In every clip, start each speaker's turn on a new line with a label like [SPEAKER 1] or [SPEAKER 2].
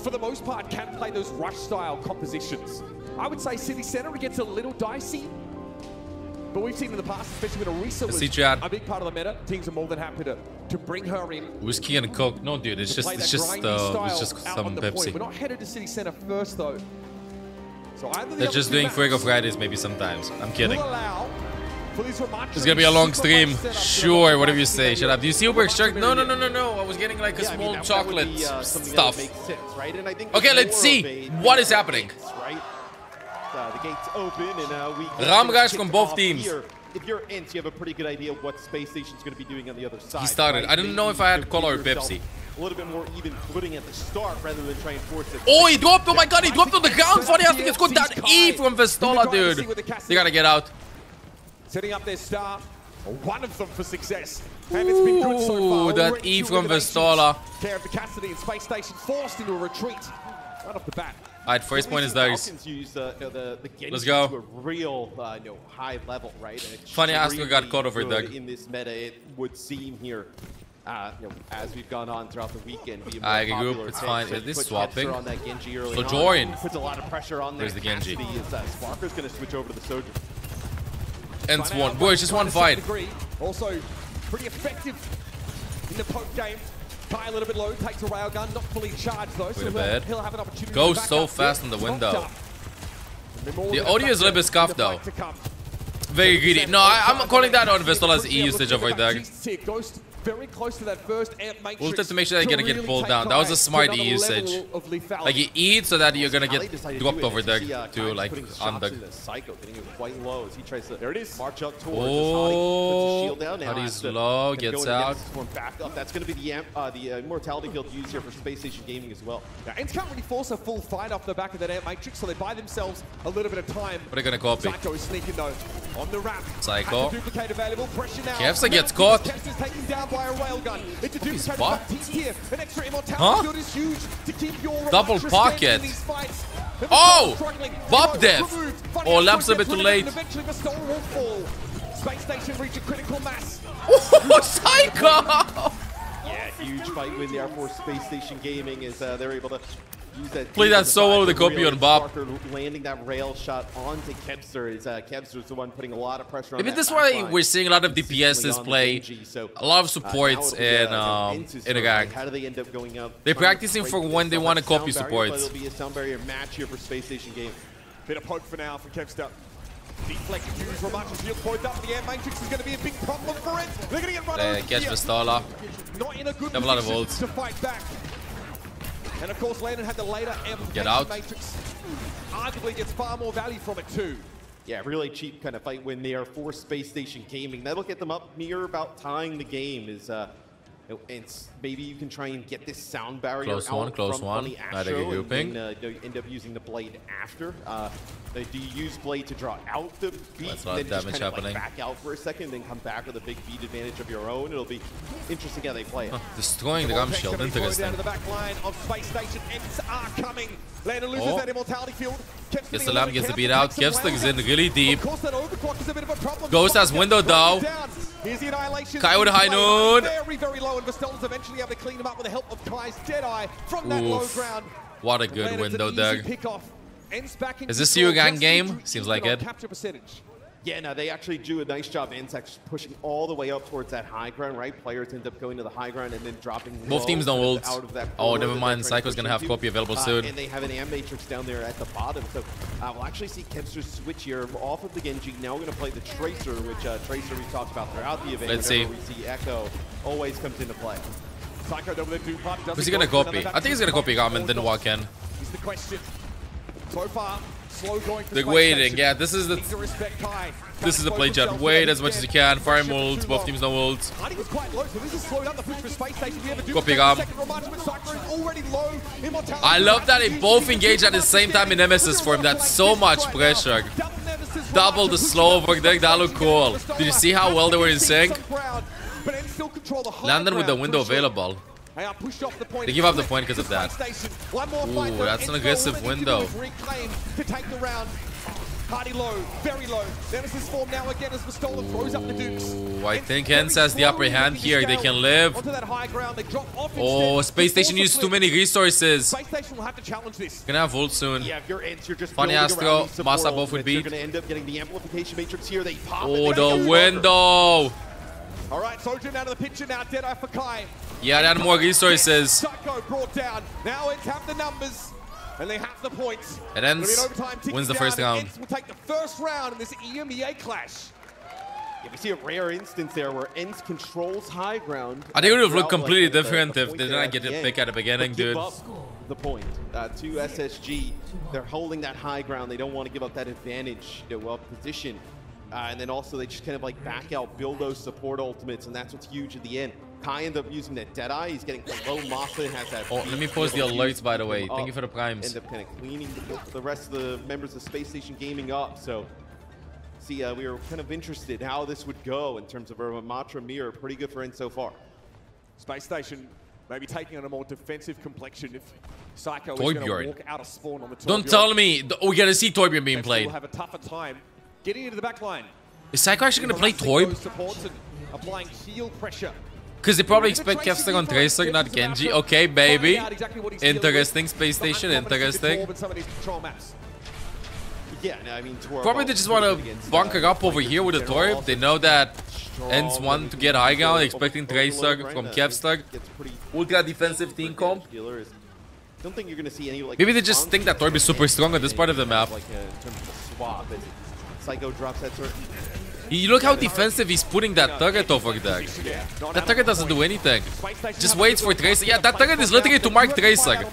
[SPEAKER 1] for the most part, can play those rush-style compositions. I would say City Center gets a little dicey, but we've seen in the past, especially when Orisa was a big part of the meta, teams are more than happy to bring her in.
[SPEAKER 2] Whiskey and Coke. No, dude, it's just some Pepsi.
[SPEAKER 1] We're not headed to City Center first, though. So
[SPEAKER 2] they're just doing Fuego Fridays maybe sometimes. I'm kidding. It's gonna be a long stream. Sure, whatever you say. Shut up. Do you see Uber Extract? No. I was getting like a small chocolate stuff. Okay, let's see what is happening.
[SPEAKER 3] The gates open and
[SPEAKER 2] Ram guys from both teams.
[SPEAKER 3] If you're Ence, you have a pretty good idea of what Spacestation's going to be doing on the other side.
[SPEAKER 2] He started.
[SPEAKER 3] Right?
[SPEAKER 2] I didn't know if I had Cola or Pepsi.
[SPEAKER 3] A little bit more even footing at the start rather than trying to force it.
[SPEAKER 2] Oh, he dropped! Oh my god, he dropped on the ground! Funny, I think it's got that E from Vestola, dude. They gotta get out.
[SPEAKER 1] Setting up their star. One of them for success. And it's been good so far.
[SPEAKER 2] That E from Vestola.
[SPEAKER 1] Care of the Cassidy and Space Station forced into a retreat. Right off the bat.
[SPEAKER 2] Alright, first point is theirs. Let's go.
[SPEAKER 3] To a real high level, right?
[SPEAKER 2] Funny, Astro got caught over there.
[SPEAKER 3] In this meta, it would seem here, as we've gone on throughout the weekend.
[SPEAKER 2] I regroup, it's fine. This is swapping. So join.
[SPEAKER 3] Puts a lot of pressure on
[SPEAKER 2] There's the Genji.
[SPEAKER 3] Sparker's going to switch over to the Soldier.
[SPEAKER 2] Ends one. Boy, it's just one fight.
[SPEAKER 1] Also, pretty effective in the poke game. Kai a little bit low, takes a railgun, not fully charged though, so he'll have an opportunity.
[SPEAKER 2] Goes so fast in the window. The audio is a little bit scuffed though. Very greedy. No, I'm calling that on Vestola's E usage over there.
[SPEAKER 1] Very close to that first amp matrix.
[SPEAKER 2] We'll have to make sure they're gonna get pulled down. That was a smart E usage. Like you eat so that you're gonna get dropped over there to like on the.
[SPEAKER 3] There it is. March up towards
[SPEAKER 2] oh, Huddy's low, gets out.
[SPEAKER 3] That's gonna be the immortality field used here for Spacestation Gaming as well.
[SPEAKER 1] Now, Ence can't really force a full fight off the back of that amp matrix, so they buy themselves a little bit of time.
[SPEAKER 2] What are they gonna copy?
[SPEAKER 1] Psycho is sneaking though on the ramp.
[SPEAKER 2] Psycho.
[SPEAKER 1] Duplicate available. Pressure now.
[SPEAKER 2] Kevsa gets caught.
[SPEAKER 1] Kevsa's taken down by a railgun. It's a duplicate here. An extra immortality field is huge to keep your
[SPEAKER 2] double pocket. Oh! Bob death. Oh, Lamp's a bit too late.
[SPEAKER 1] Eventually the Vestola will fall. Space Station reach a critical mass.
[SPEAKER 2] Oh, Psycho!
[SPEAKER 3] Yeah, huge fight win there for Space Station Gaming as they're able to use that.
[SPEAKER 2] Play that solo with the copy on Bob.
[SPEAKER 3] Landing that rail shot onto Kevster is Kevster's the one putting a lot of pressure on.
[SPEAKER 2] Maybe this is why we're seeing a lot of DPSs play, a lot of supports in a gang.
[SPEAKER 3] How do they end up going up?
[SPEAKER 2] They're practicing for when they want to copy supports.
[SPEAKER 3] It'll be a sound barrier match here for Space Station Game.
[SPEAKER 1] Bit of poke for now from Kevster. Deflect use Ramach as shield point up. The air matrix is going to be a big problem for it. They're going to get run over.
[SPEAKER 2] Catch Vestola.
[SPEAKER 1] Not in a good
[SPEAKER 2] have a lot of ults
[SPEAKER 1] to fight back. And of course, Landon had the later
[SPEAKER 2] get out.
[SPEAKER 1] Matrix. Arguably gets far more value from it too.
[SPEAKER 3] Yeah, really cheap kind of fight win there for Space Station Gaming. That'll get them up near about tying the game. It's maybe you can try and get this sound barrier
[SPEAKER 2] close one.
[SPEAKER 3] The Astro and end up using the blade after. Do you use blade to draw out the beat,
[SPEAKER 2] that's a lot
[SPEAKER 3] then
[SPEAKER 2] of damage
[SPEAKER 3] just kind of
[SPEAKER 2] happening.
[SPEAKER 3] Like back out for a second, then come back with a big beat advantage of your own? It'll be interesting how they play it.
[SPEAKER 2] Destroying the gun shield, interesting.
[SPEAKER 1] Down to the back line of Space Station. Ents are coming. Landon loses that immortality field.
[SPEAKER 2] Gets the lamp, gets the beat out. Kevster is in really deep.
[SPEAKER 1] Of course, that overclock is a bit of a problem.
[SPEAKER 2] Ghost has window down.
[SPEAKER 1] Here's the annihilation.
[SPEAKER 2] Kai with a high noon.
[SPEAKER 1] Very, very low, and Vestola's eventually able to clean him up with the help of Kai's Deadeye from that low ground.
[SPEAKER 2] What a good window there. Is this
[SPEAKER 1] your
[SPEAKER 2] gang game? Seems like it.
[SPEAKER 1] Capture percentage.
[SPEAKER 3] Yeah, no, they actually do a nice job. Ence actually pushing all the way up towards that high ground, right? Players end up going to the high ground and then dropping.
[SPEAKER 2] Both teams don't ult. Oh, never mind. Psycho's gonna have copy available soon.
[SPEAKER 3] And they have an Am Matrix down there at the bottom. So we'll actually see Kevster switch here off of the Genji. Now we're gonna play the Tracer, which Tracer we've talked about throughout the event.
[SPEAKER 2] Let's see.
[SPEAKER 3] We see Echo always comes into play.
[SPEAKER 2] Who's he gonna copy? I think he's gonna copy Garmin, then walk in.
[SPEAKER 1] Is the question. So far, slow going for
[SPEAKER 2] they're waiting. Yeah, this is the play chat. Wait as much as you can. Fire ults. Both teams no ults. Copy Gam. I love that they both engage at the same time in Nemesis for him. That's so much pressure. Double the slow over there. That looked cool. Did you see how well they were in sync? Landon with the window available. They give up the point because of that. Ooh, that's an aggressive window.
[SPEAKER 1] Hardy low, very low. Nemesis form now again as Pistola throws up the Dukes.
[SPEAKER 2] I think Ence has the upper hand here. They can live.
[SPEAKER 1] Onto that high ground, they drop off
[SPEAKER 2] Oh,
[SPEAKER 1] instead.
[SPEAKER 2] Space Station used too many resources.
[SPEAKER 1] Space Station will have to challenge this.
[SPEAKER 2] Gonna have ult soon.
[SPEAKER 3] Yeah, if you're Ence, you're just
[SPEAKER 2] Funny
[SPEAKER 3] building
[SPEAKER 2] Astro,
[SPEAKER 3] around these support
[SPEAKER 2] Masa both would
[SPEAKER 3] ultimates.
[SPEAKER 2] beat.
[SPEAKER 3] You're going to end up getting the amplification matrix here. They pop it.
[SPEAKER 2] Oh,
[SPEAKER 3] They gotta
[SPEAKER 2] the
[SPEAKER 3] go
[SPEAKER 2] window.
[SPEAKER 1] All right, Sojourn out of the picture now. Deadeye for Kai.
[SPEAKER 2] Yeah, they had more resources.
[SPEAKER 1] Psycho brought down. Now Ence have the numbers. And they have the points.
[SPEAKER 2] And Ence wins the first round.
[SPEAKER 1] Ence will take the first round in this EMEA clash.
[SPEAKER 3] Yeah, we see a rare instance there where Ence controls high ground.
[SPEAKER 2] I think it would have looked
[SPEAKER 3] Throughout,
[SPEAKER 2] completely
[SPEAKER 3] like, the
[SPEAKER 2] different if
[SPEAKER 3] point
[SPEAKER 2] they
[SPEAKER 3] there
[SPEAKER 2] didn't get
[SPEAKER 3] the
[SPEAKER 2] it
[SPEAKER 3] end.
[SPEAKER 2] pick at the beginning,
[SPEAKER 3] But give
[SPEAKER 2] dude.
[SPEAKER 3] up the point to SSG. They're holding that high ground. They don't want to give up that advantage, well position. And then also they just kind of like back out, build those support ultimates, and that's what's huge at the end. Kai ends up using that Deadeye. He's getting low. Masa has that.
[SPEAKER 2] Oh, let me pause the alerts, by the way. Thank you for the primes.
[SPEAKER 3] End up kind of cleaning the rest of the members of Space Station Gaming up. So, see, we were kind of interested how this would go in terms of a Matra mirror. Pretty good for Ence so far.
[SPEAKER 1] Space Station maybe taking on a more defensive complexion if Psycho is going to walk out of spawn on the Torbjorn.
[SPEAKER 2] Don't tell me. We gotta see Torbjorn being played.
[SPEAKER 1] Will have a tougher time getting into the back line.
[SPEAKER 2] Is Psycho actually gonna play Torb?
[SPEAKER 1] Supports and applying heal pressure.
[SPEAKER 2] Because they probably expect Kevster on Tracer, not Genji. Okay, baby. Interesting, Space Station, interesting.
[SPEAKER 3] Yeah, no, I mean,
[SPEAKER 2] Probably they just want to bunker up over here with a Torb. They know that Ence want to get high ground, expecting Tracer from Kevster. Ultra defensive team comp.
[SPEAKER 3] Don't think you're gonna see any, like,
[SPEAKER 2] Maybe they just think that Torb is super strong on this part of the map.
[SPEAKER 3] Like, in terms of swap, and Psycho drops that sort.
[SPEAKER 2] You look how defensive he's putting that turret over there. That turret doesn't do anything. Just waits for Tracer. Yeah, that turret is literally to mark Tracer.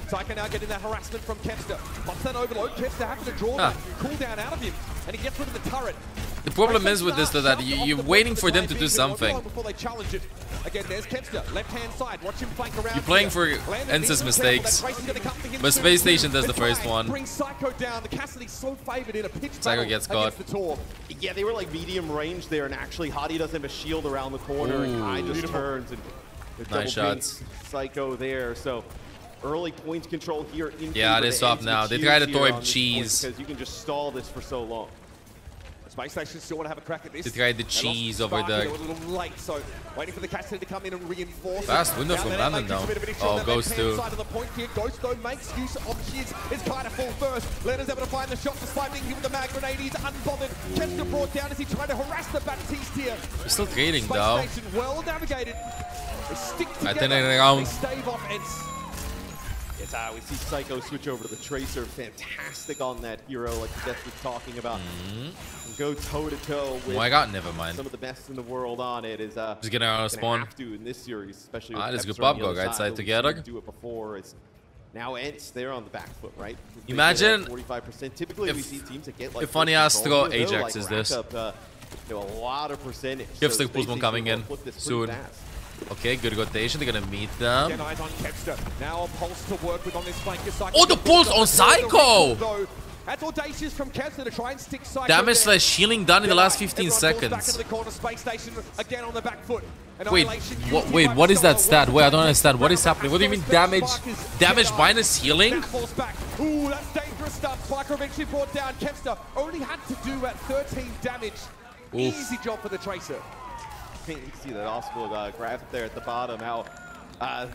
[SPEAKER 1] Psycho now getting that harassment from Kevster. Pops that overload. Kevster having to draw that cooldown out of him, and he gets rid of the turret.
[SPEAKER 2] The problem is with this that you're waiting for them to do something.
[SPEAKER 1] Before they challenge it. Again, there's Kevster, left-hand side. Watch him flank around.
[SPEAKER 2] You're playing for Ence's mistakes, but Space Station does the first one.
[SPEAKER 1] Brings Psycho down. The Cassidy's so favored in a pitch
[SPEAKER 2] Psycho gets caught.
[SPEAKER 3] Yeah, they were like medium range there, and actually Hadi doesn't have a shield around the corner, and Kai just turns and
[SPEAKER 2] nice shots.
[SPEAKER 3] Psycho there, so early points control here.
[SPEAKER 2] Yeah, it is up now. They try to Torb cheese.
[SPEAKER 3] Because you can just stall this for so long.
[SPEAKER 1] Space Station still want to have a crack at this.
[SPEAKER 2] They tried the cheese over there.
[SPEAKER 1] A little late, so waiting for the Cassidy to come in and reinforce.
[SPEAKER 2] Fast window from London though. Oh, Ghost too.
[SPEAKER 1] Ghost though makes use of his. It's kind of full first. Leonard's able to find the shot despite being hit with the mag grenade. He's unbothered. Kevster brought down as he tried to harass the Baptiste here.
[SPEAKER 2] They're still trading though.
[SPEAKER 1] Space Station well navigated. They stick together.
[SPEAKER 2] I think they're around.
[SPEAKER 1] They stave off Ence.
[SPEAKER 3] Yes, we see Psycho switch over to the Tracer. Fantastic on that hero, like Death was talking about. And go toe-to-toe with
[SPEAKER 2] my god, never mind.
[SPEAKER 3] some of the best in the world on it. Is
[SPEAKER 2] just getting out of spawn.
[SPEAKER 3] Have to in this series, especially with
[SPEAKER 2] this good
[SPEAKER 3] Kevster
[SPEAKER 2] pop
[SPEAKER 3] on the
[SPEAKER 2] go
[SPEAKER 3] other
[SPEAKER 2] right side together.
[SPEAKER 3] Do it before. It's now Ence there on the back foot, right?
[SPEAKER 2] Imagine
[SPEAKER 3] 45%. Typically, we see teams that get like.
[SPEAKER 2] If Funny Astro
[SPEAKER 3] Ajax
[SPEAKER 2] Ajax is this.
[SPEAKER 3] Up, a lot of percentage.
[SPEAKER 2] Kevster pulls one coming in soon. Okay, good rotation. They're gonna meet them.
[SPEAKER 1] Again, eyes on Kevster. Now a pulse to work with on this flank.
[SPEAKER 2] Oh, the pulse on Psycho!
[SPEAKER 1] That's audacious from Kevster to try and stick Psycho.
[SPEAKER 2] Damage slash healing done in the last 15 seconds.
[SPEAKER 1] Back into the corner. Space Station again on the back foot.
[SPEAKER 2] Wait, what is that stat? Wait, I don't understand. What is happening? What do you mean damage? Damage minus healing?
[SPEAKER 1] Ooh, that's dangerous stuff. Spiker eventually brought down. Kevster only had to do at 13 damage.
[SPEAKER 2] Oof.
[SPEAKER 1] Easy job for the Tracer.
[SPEAKER 3] You can see that hospital graphic there at the bottom, how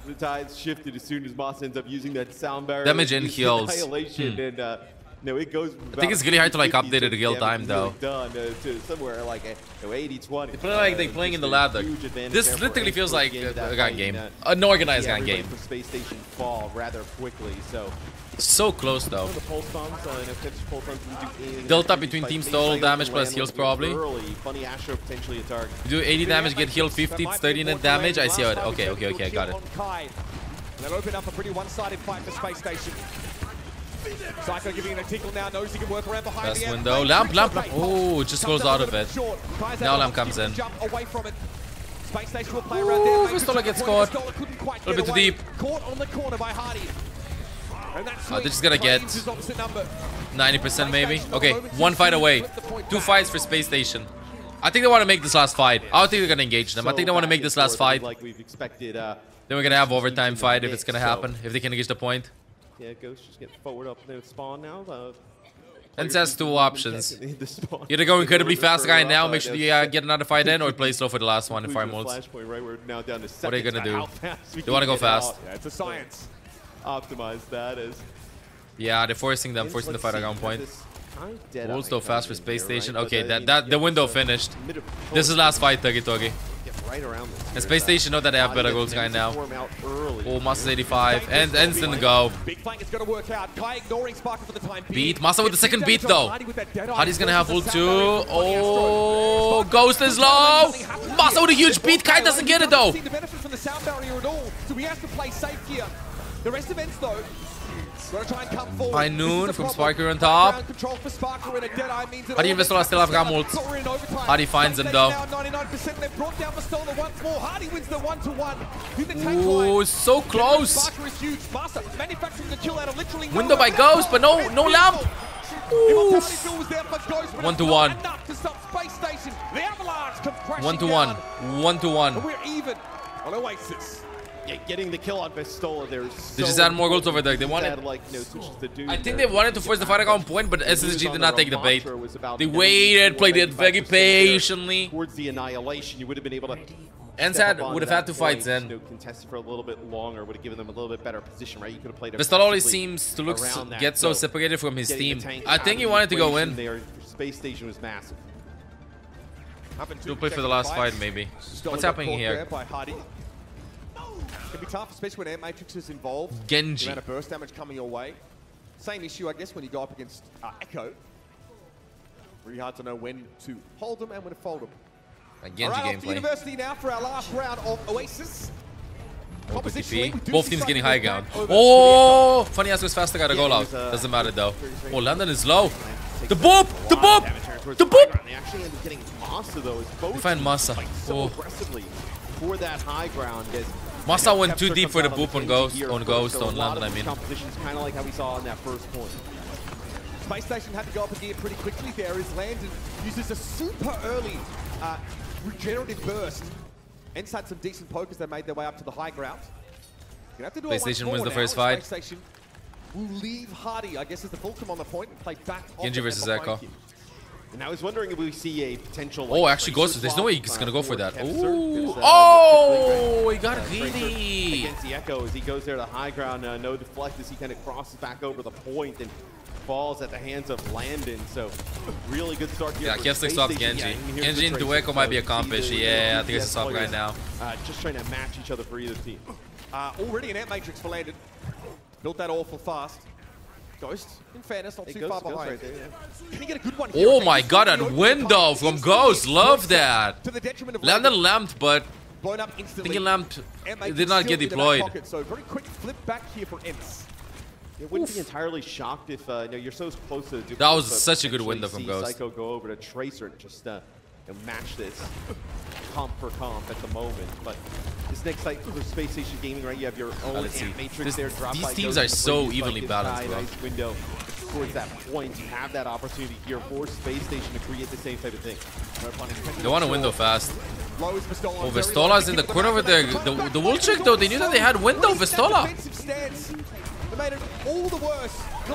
[SPEAKER 3] the tides shifted as soon as Moss ends up using that sound barrier.
[SPEAKER 2] Damage and heals.
[SPEAKER 3] And no, it goes.
[SPEAKER 2] I think it's really hard to like update it in real time though.
[SPEAKER 3] Done to somewhere like 80-20.
[SPEAKER 2] They play like they're playing in the ladder. This literally feels like a gun game, an organized gun game.
[SPEAKER 3] For Space Station fall rather quickly, so.
[SPEAKER 2] So close though.
[SPEAKER 3] The pulse bombs,
[SPEAKER 2] Delta between teams total damage plus heals probably.
[SPEAKER 3] Funny Astro potentially a target.
[SPEAKER 2] You do 80 damage, get healed 50, it's 30 net damage. I see how it. Okay, I got it.
[SPEAKER 1] They'll open up a pretty one-sided fight for Space Station. Psycho giving it a tickle now, knows he can work around behind
[SPEAKER 2] Best window. Lamp. Oh, just goes out of it. Now Lamp comes in.
[SPEAKER 1] Space Station will play around there.
[SPEAKER 2] Pistola gets caught. A little bit too deep.
[SPEAKER 1] Caught on the corner by Hardy.
[SPEAKER 2] They're just gonna get 90% maybe. Okay, one fight away. 2 fights for Space Station. I think they want to make this last fight. I don't think they're gonna engage them. I think they want to make this last fight.
[SPEAKER 3] Like we've expected.
[SPEAKER 2] Then we're gonna have overtime fight if it's gonna happen. If they can engage the point.
[SPEAKER 3] Yeah, Ghost just getting forward up there with spawn now.
[SPEAKER 2] Ence has two options. Either go incredibly fast right now, make sure you get another fight in, or play slow for the last one in 5 modes. What are you gonna do? They want to go fast.
[SPEAKER 1] Yeah, it's a science.
[SPEAKER 3] Optimize that as...
[SPEAKER 2] Yeah, they're forcing the fight at gunpoint. We'll still fast for Spacestation. Okay, the window finished. This is last fight, Togi. And Spacestation know that they have better goals right now. Oh, Masa's 85. And Ence didn't go. Beat. Masa with the second beat, though. Hardy's gonna have ult too. Oh, Ghost is low. Masa with a huge beat. Kai doesn't get it, though.
[SPEAKER 1] The rest of Ence, though,
[SPEAKER 2] High noon from Sparker on top. Hardy and Vestola still have Ram ult. Hardy finds him, though. Ooh, so close. Window by Ghost, but no lamp. Oof. 1-1. 1-1. 1-1.
[SPEAKER 1] We're even on Oasis.
[SPEAKER 3] Yeah, getting the kill on Vestola there.
[SPEAKER 2] They just add more goals over there. They wanted. I think they wanted to force the fight on point, but SSG did not take the bait. They waited, played it very patiently.
[SPEAKER 3] Towards the annihilation, you would have been able to.
[SPEAKER 2] Ence would have had to fight Zen.
[SPEAKER 3] Contested for a little bit longer, would have given them a little bit better position, right? You could have played.
[SPEAKER 2] Vestola always seems to get so separated from his team. I think he wanted to go in.
[SPEAKER 3] Space Station was massive.
[SPEAKER 2] He'll play for the last fight, maybe. What's happening here?
[SPEAKER 1] It can be tough, especially when Air Matrix is involved.
[SPEAKER 2] Genji.
[SPEAKER 1] The amount of burst damage coming your way. Same issue, I guess, when you go up against Echo. Really hard to know when to hold them and when to fold them.
[SPEAKER 2] Genji
[SPEAKER 1] All right,
[SPEAKER 2] gameplay.
[SPEAKER 1] off to University now for our last round of Oasis.
[SPEAKER 2] Both teams getting high ground. Oh! Funny ass was faster, got a goal out. Doesn't matter though. Oh, London is low. The boop! The boop! The boop!
[SPEAKER 3] They actually end up getting Masa though.
[SPEAKER 2] They find Masa.
[SPEAKER 3] So aggressively for that high ground.
[SPEAKER 2] Masa went too deep for the boop on Ghost, on London, I mean.
[SPEAKER 3] Compositions kind of like how we saw on that first point.
[SPEAKER 1] Spacestation had to go up a gear pretty quickly there as Landon uses a super early regenerative burst. Ence had some decent pokers that made their way up to the high ground.
[SPEAKER 2] Spacestation wins the first fight.
[SPEAKER 1] Spacestation will leave Hardy, I guess, as the fulcrum on the point and play back on
[SPEAKER 2] Genji versus Echo.
[SPEAKER 3] And I was wondering if we see a potential.
[SPEAKER 2] Oh, actually Ghost. There's no way he's gonna go for that. Ooh. Oh, he got greedy.
[SPEAKER 3] Against the Echo as he goes there to the high ground. No deflect as he kind of crosses back over the point and falls at the hands of Landon. So really good start here.
[SPEAKER 2] Yeah, Kevslick stops Genji. Genji and Echo might be accomplished. Yeah, I think it's a stop right now.
[SPEAKER 3] Just trying to match each other for either team.
[SPEAKER 1] Already an Air Matrix for Landon. Built that awful fast. Ghost, in fairness, not too far behind. Right there, yeah. Can he get a good one here?
[SPEAKER 2] Oh my god, that window from Ghost. Love that.
[SPEAKER 1] To the detriment of
[SPEAKER 2] Landon lamped, but
[SPEAKER 1] blown up instantly.
[SPEAKER 2] Thinking lamped did not get deployed.
[SPEAKER 1] So very quick flip back here for Ence.
[SPEAKER 3] It wouldn't be entirely shocked if you're so close to.
[SPEAKER 2] That was such a good window from Ghost.
[SPEAKER 3] Psycho go over to Tracer and just match this comp for comp at the moment, but this next fight for Space Station Gaming, right? You have your own Matrix there.
[SPEAKER 2] These teams are so evenly balanced, bro.
[SPEAKER 3] Nice window towards that point. You have that opportunity here for Space Station to create the same type of thing.
[SPEAKER 2] They want to window fast. Oh, Vestola's in the corner over there. The Wool Trick, though, they knew that they had window. Vestola.
[SPEAKER 1] They made it all the worse.
[SPEAKER 2] Oh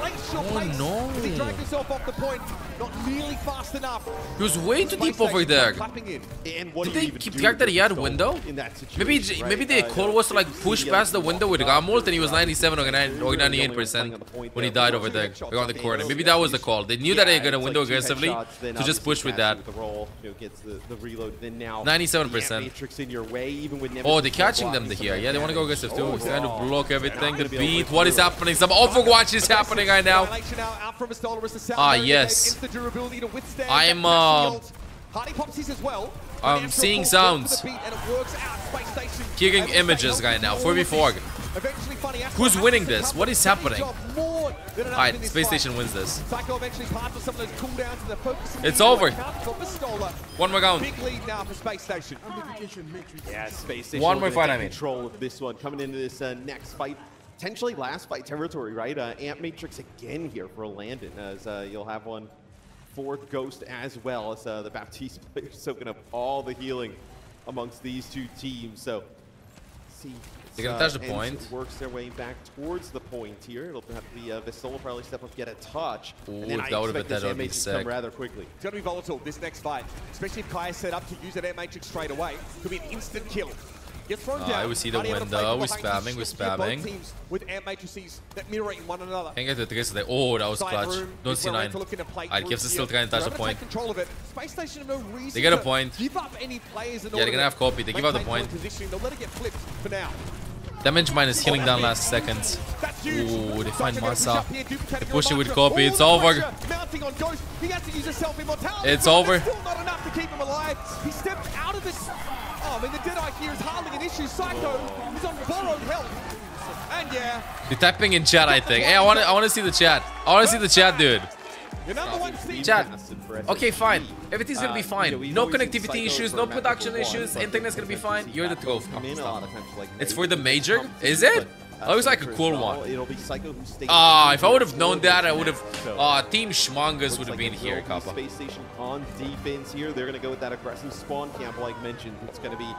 [SPEAKER 2] no!
[SPEAKER 1] He dragged himself off the point, not nearly fast enough.
[SPEAKER 2] He was way too deep over there.
[SPEAKER 3] Did
[SPEAKER 2] they keep track that he had window? Maybe the call was to like push past the window with Ramult and he was 97 or 98% when he died over there around the corner. Maybe that was the call. They knew that they were gonna window aggressively to just push with that. 97%. Oh, they're catching them here. Yeah, they want to go aggressive too. He's trying to block everything. The beat. What is happening? Some Overwatch is happening right now. Ah, yes. I'm seeing sounds. Kicking images right now. 4v4. Who's winning this? What is happening? Alright, Space Station wins this. It's over. One more round.
[SPEAKER 1] Big lead now for Space Station.
[SPEAKER 3] Yeah, Space Station.
[SPEAKER 2] One more fight, I mean.
[SPEAKER 3] Control of this one coming into this next fight. Potentially last fight territory, right? Amp Matrix again here for Landon, as you'll have one for Ghost as well, as the Baptiste players soaking up all the healing amongst these two teams. So, see
[SPEAKER 2] They're gonna touch the point.
[SPEAKER 3] Works their way back towards the point here. It'll have to be Vistola probably step up, get a touch.
[SPEAKER 2] Ooh,
[SPEAKER 3] and then
[SPEAKER 2] if that would have been that, would be
[SPEAKER 3] come
[SPEAKER 2] sick.
[SPEAKER 3] rather quickly.
[SPEAKER 1] It's gonna be volatile this next fight, especially if Kai is set up to use that air matrix straight away. Could be an instant kill. Gets thrown down.
[SPEAKER 2] We see the window. We're spamming. We're spamming.
[SPEAKER 1] Both teams with air matrices that mirroring one another.
[SPEAKER 2] Can't get the trigger there. Oh, that was clutch. Don't see 9. Alright, Kevs is still trying to touch the point.
[SPEAKER 1] Spacestation have no reason
[SPEAKER 2] they get a point.
[SPEAKER 1] Give up any players in
[SPEAKER 2] Yeah, they're gonna have copy. They give out the point.
[SPEAKER 1] They'll let it get flipped for now.
[SPEAKER 2] Damage minus healing down last seconds. Ooh, they find Masa. They push it with copy. It's over. It's over.
[SPEAKER 1] Still not enough to keep him alive. He stepped out of it. Oh, I mean, the Deadeye here is hardly an issue. Psycho is on borrowed health. And yeah.
[SPEAKER 2] You're typing in chat, I think. Hey, I want to see the chat. I want to see the chat, dude.
[SPEAKER 1] Your number one seed.
[SPEAKER 2] Chat. Okay, fine. Everything's gonna be fine. No connectivity issues, no production issues. Internet's gonna be fine. You're the trophy. It's for the major? Is it? That was like a cool one. If I would have known that, I would have. Team Schmongas would have been here, Kappa.
[SPEAKER 3] Spacestation on defense here. They're going to go with that aggressive spawn camp, like mentioned. It's going to be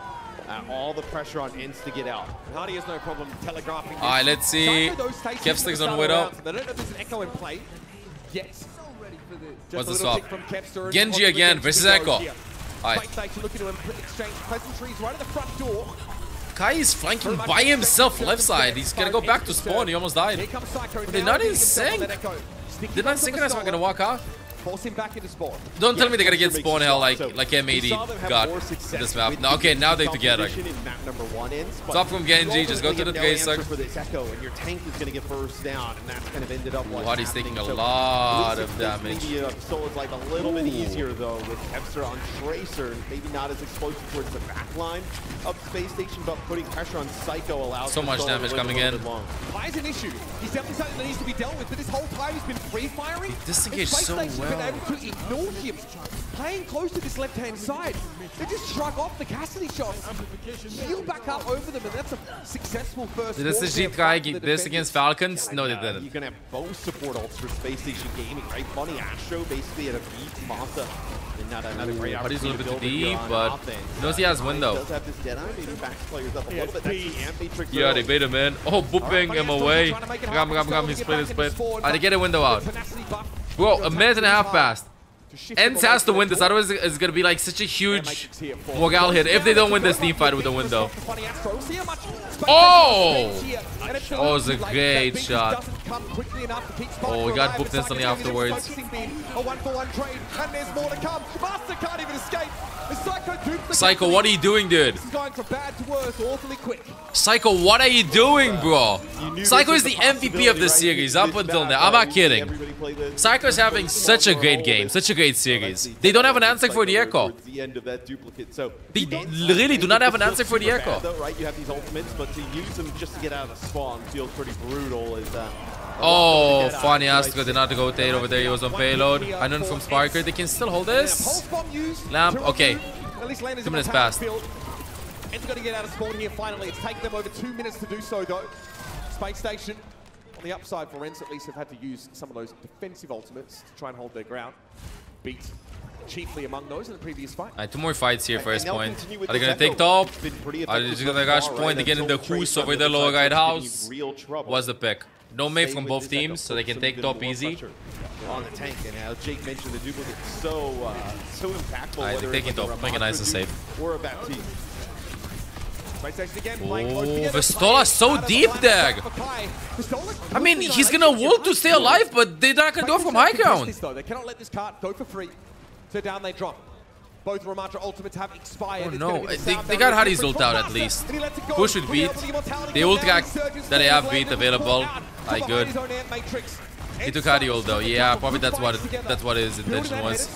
[SPEAKER 3] all the pressure on Ence to get out.
[SPEAKER 1] Hardy has no problem telegraphing.
[SPEAKER 2] Alright, let's see. Kevstig's on Widow.
[SPEAKER 1] I don't know if there's an Echo in play. Yes.
[SPEAKER 2] What's the swap? Genji again versus Echo. Alright.
[SPEAKER 1] Looking to exchange pleasantries right at the front door.
[SPEAKER 2] Kai is flanking by himself left side. He's gonna go back to spawn. He almost died. They're not in sync. They're not synchronized. We're gonna walk out.
[SPEAKER 1] Force him back into spawn.
[SPEAKER 2] Don't tell me they're gonna get spawn hell like M80 got this map. No, okay, now they're together. Stop from Genji, just go to the Tracer. Hardy's taking a lot of damage.
[SPEAKER 3] Soul is like a little bit easier though with Kevster on Tracer. Maybe not as explosive towards the back line of Space Station, but putting pressure on Psycho allows
[SPEAKER 2] so much damage coming in.
[SPEAKER 1] Kai's an issue. He's definitely something that needs to be dealt with, but this whole time he's been free firing.
[SPEAKER 2] He disengaged so well.
[SPEAKER 1] Been able to ignore him, playing close to this left-hand side. They just shrug off the Cassidy shots, heal back up over them, and that's a successful first.
[SPEAKER 2] Did SSG try this against Falcons? No, they didn't.
[SPEAKER 3] You can have both support ults for Space Station Gaming, right? Funny Astro basically at a beat Masa. Not a great
[SPEAKER 2] but he's a little bit too deep, but knows he has window.
[SPEAKER 3] Does have this Deadeye, maybe backs players up a little bit.
[SPEAKER 2] Yeah, they bait him in. Oh, booping him away. Come, he split. They get a window out. Bro, a minute and a half passed. Ence has to win this, otherwise it's gonna be like such a huge morale hit if they don't win this team fight with the window. Oh! Oh, it was a great shot. Oh, he got booped instantly afterwards. Psycho, what are you doing, dude? Psycho, what are you doing, bro? Psycho is the MVP of this series up until now. I'm not kidding. Psycho is having such a great game, such a great series. They don't have an answer for the Echo. They really do not have an answer for the Echo.
[SPEAKER 3] You have these ultimates, but to use them just to get out of the spawn feels pretty brutal.
[SPEAKER 2] Oh, funny Astro did not rotate over there. He was on payload. I know from Sparker. They can still hold this. Lamp. Okay. 2 minutes passed.
[SPEAKER 1] Ence got to get out of spawn here finally. It's taken them over 2 minutes to do so, though. Space Station, on the upside for Ence, at least have had to use some of those defensive ultimates to try and hold their ground. Beat chiefly among those in the previous fight.
[SPEAKER 2] 2 more fights here, first point. Are they gonna take top? Are they just gonna rush point to get in the Hus over the lower right house? What's the pick? No May from both teams, so they can take top easy.
[SPEAKER 3] On the tank, and now Jake mentioned the duplicate so impactful.
[SPEAKER 2] Alright, they're taking top, making nice and safe.
[SPEAKER 3] Or a Baptiste.
[SPEAKER 2] Oh, Vistola so deep there. I mean, he's gonna want to stay alive, but they're not gonna do it from high ground.
[SPEAKER 1] They cannot let this cart go for free. So down they drop. Both Ramatra ultimates have expired.
[SPEAKER 2] Oh no, they got Hardy's ult out at least. Push with beat. The ult track that they have beat available. Alright, good. He took Hardy ult though. Yeah, probably that's what his intention was.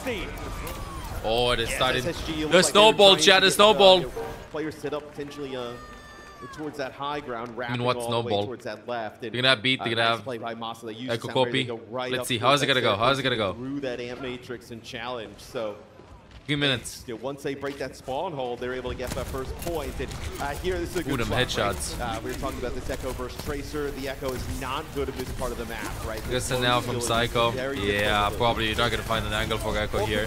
[SPEAKER 2] Oh, it started. The snowball, chat, the snowball.
[SPEAKER 3] Players set up potentially towards that high ground,
[SPEAKER 2] wrapping what snowball?
[SPEAKER 3] towards that left.
[SPEAKER 2] They're gonna have beat, they're gonna have Echo copy. Let's see, how's it gonna go? How's it gonna go?
[SPEAKER 3] Through that Ant Matrix and challenge, so
[SPEAKER 2] 3 minutes.
[SPEAKER 3] Once they break that spawn hold, they're able to get that first point. And here, this is a good
[SPEAKER 2] spot,
[SPEAKER 3] headshots. Right? We were talking about this Echo versus Tracer. The Echo is not good at this part of the map, right?
[SPEAKER 2] Listen now from Psycho. Yeah, probably you're not gonna find an angle for Echo here.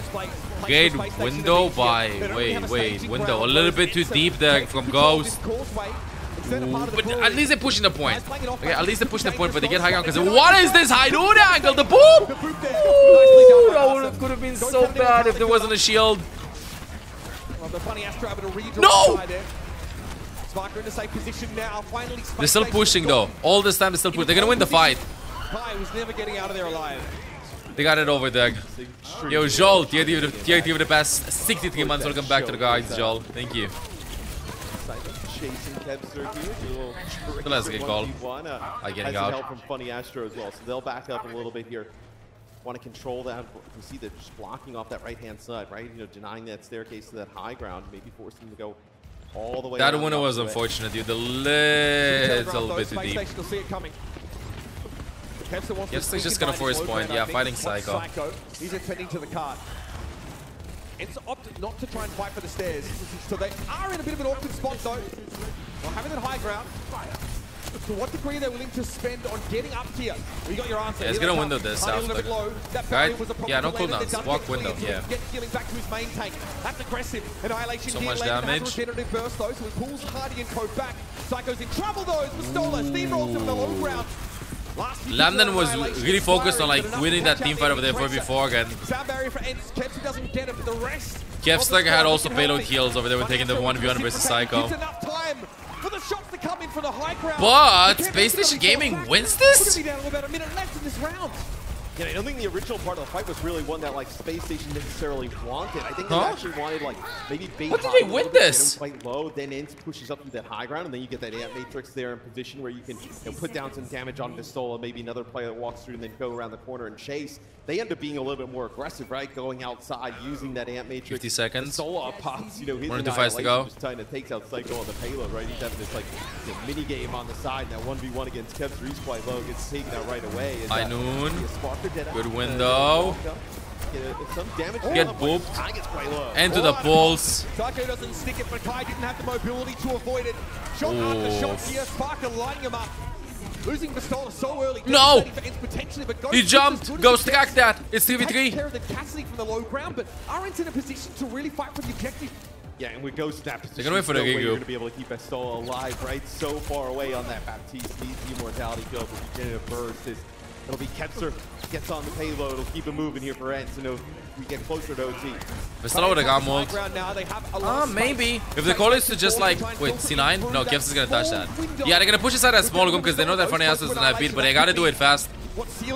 [SPEAKER 2] Great window by window. A little bit too deep there from Ghost. But at least they're pushing the point. Okay, at least they're pushing the point, but they get high ground because what is this high noon angle? The boop! Ooh, that could have been so bad if there wasn't a shield. No! They're still pushing though. All this time they're still pushing. They're gonna win the fight. They got it over there. Yo, Joel, tier T of the past 63 months. Welcome back to the guys, Joel. Thank you. Let's get called. I getting out.
[SPEAKER 3] Help from Funny Astro as well, so they'll back up a little bit here. Want to control that. You see they're just blocking off that right-hand side, right? You know, denying that staircase to that high ground, maybe forcing them to go all the way.
[SPEAKER 2] That winner was unfortunate, dude. A little bit too deep. Yes, they're just gonna force point. Yeah, fighting Psycho.
[SPEAKER 1] He's attending to the cart. Ence opted not to try and fight for the stairs, so they are in a bit of an awkward spot though. While having that high ground, to what degree they're willing to spend on getting up here? You got your answer.
[SPEAKER 2] Yeah, he's gonna window this after. Right? Yeah, no cooldowns. Walk window. Yeah.
[SPEAKER 1] Get healing back to his main tank. That's aggressive. Annihilation.
[SPEAKER 2] So much damage.
[SPEAKER 1] Regenerative burst though, so he pulls Hardy and Co back. Psycho's in trouble though. Pistola steamrolls him the low ground.
[SPEAKER 2] Lambden was really focused on like winning that team fight over there before again. Kevstar had also payload kills over there when taking the 1v1 versus Psycho. But Spacestation Gaming wins this?
[SPEAKER 3] Yeah, I don't think the original part of the fight was really one that like Spacestation necessarily wanted. I think they actually wanted like maybe bait.
[SPEAKER 2] How did they win this?
[SPEAKER 3] Quite low, then Ence pushes up to that high ground, and then you get that Ant Matrix there in position where you can put down some damage on Pistola. Maybe another player that walks through and then go around the corner and chase. They end up being a little bit more aggressive, right? Going outside, using that Ant Matrix.
[SPEAKER 2] 50 seconds.
[SPEAKER 3] Pistola pops, you know, his
[SPEAKER 2] 1 or 2 fights to go.
[SPEAKER 3] Just trying to take out Psycho on the payload, right? He's having this like mini game on the side. And that 1v1 against Kevstar, he's quite low, gets taken out right away.
[SPEAKER 2] High noon. Good window. Get booped. Into the pulse.
[SPEAKER 1] Psycho doesn't stick it, but Kai didn't have the mobility to avoid it. Shot after shot here, Sparker lining him up. Losing Pistola so early.
[SPEAKER 2] No! He jumped. Ghost track that. It's 3v3.
[SPEAKER 1] Care of the Cassidy from the low ground, but aren't in a position to really fight for the objective.
[SPEAKER 3] Yeah, and with Ghost in that position,
[SPEAKER 2] they're gonna wait for the
[SPEAKER 3] you're going to be able to keep Pistola alive, right? So far away on that Baptiste. Needs the immortality kill, but regenerative burst is. It'll be Kevstar gets on the payload. It'll keep it moving here for Ence, and we get closer to OT.
[SPEAKER 2] Pistola would have got ult. Maybe. If the call is to just like, wait, C9? No, Kevstar's gonna touch that. Yeah, they're gonna push aside that small room because they know that Funny Ass doesn't have beat, but they gotta do it fast.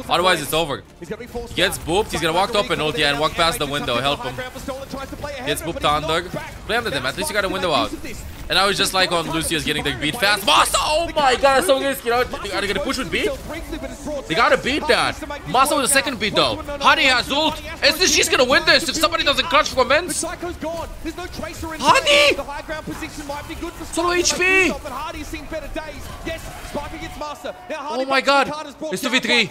[SPEAKER 2] Otherwise, it's over. He gets booped. He's gonna walk up and ult, yeah, and walk past the window. Help him. Gets booped under. Play under them. At least you got a window out. And I was just like on Lucius getting the beat fast. Masa! Oh my god, that's so risky. Are they gonna push with beat? They gotta beat that. Masa with a second beat though. Hardy has ult. She's gonna win this if somebody doesn't clutch from Ence. Hardy! Solo HP! Oh my god. It's 2v3.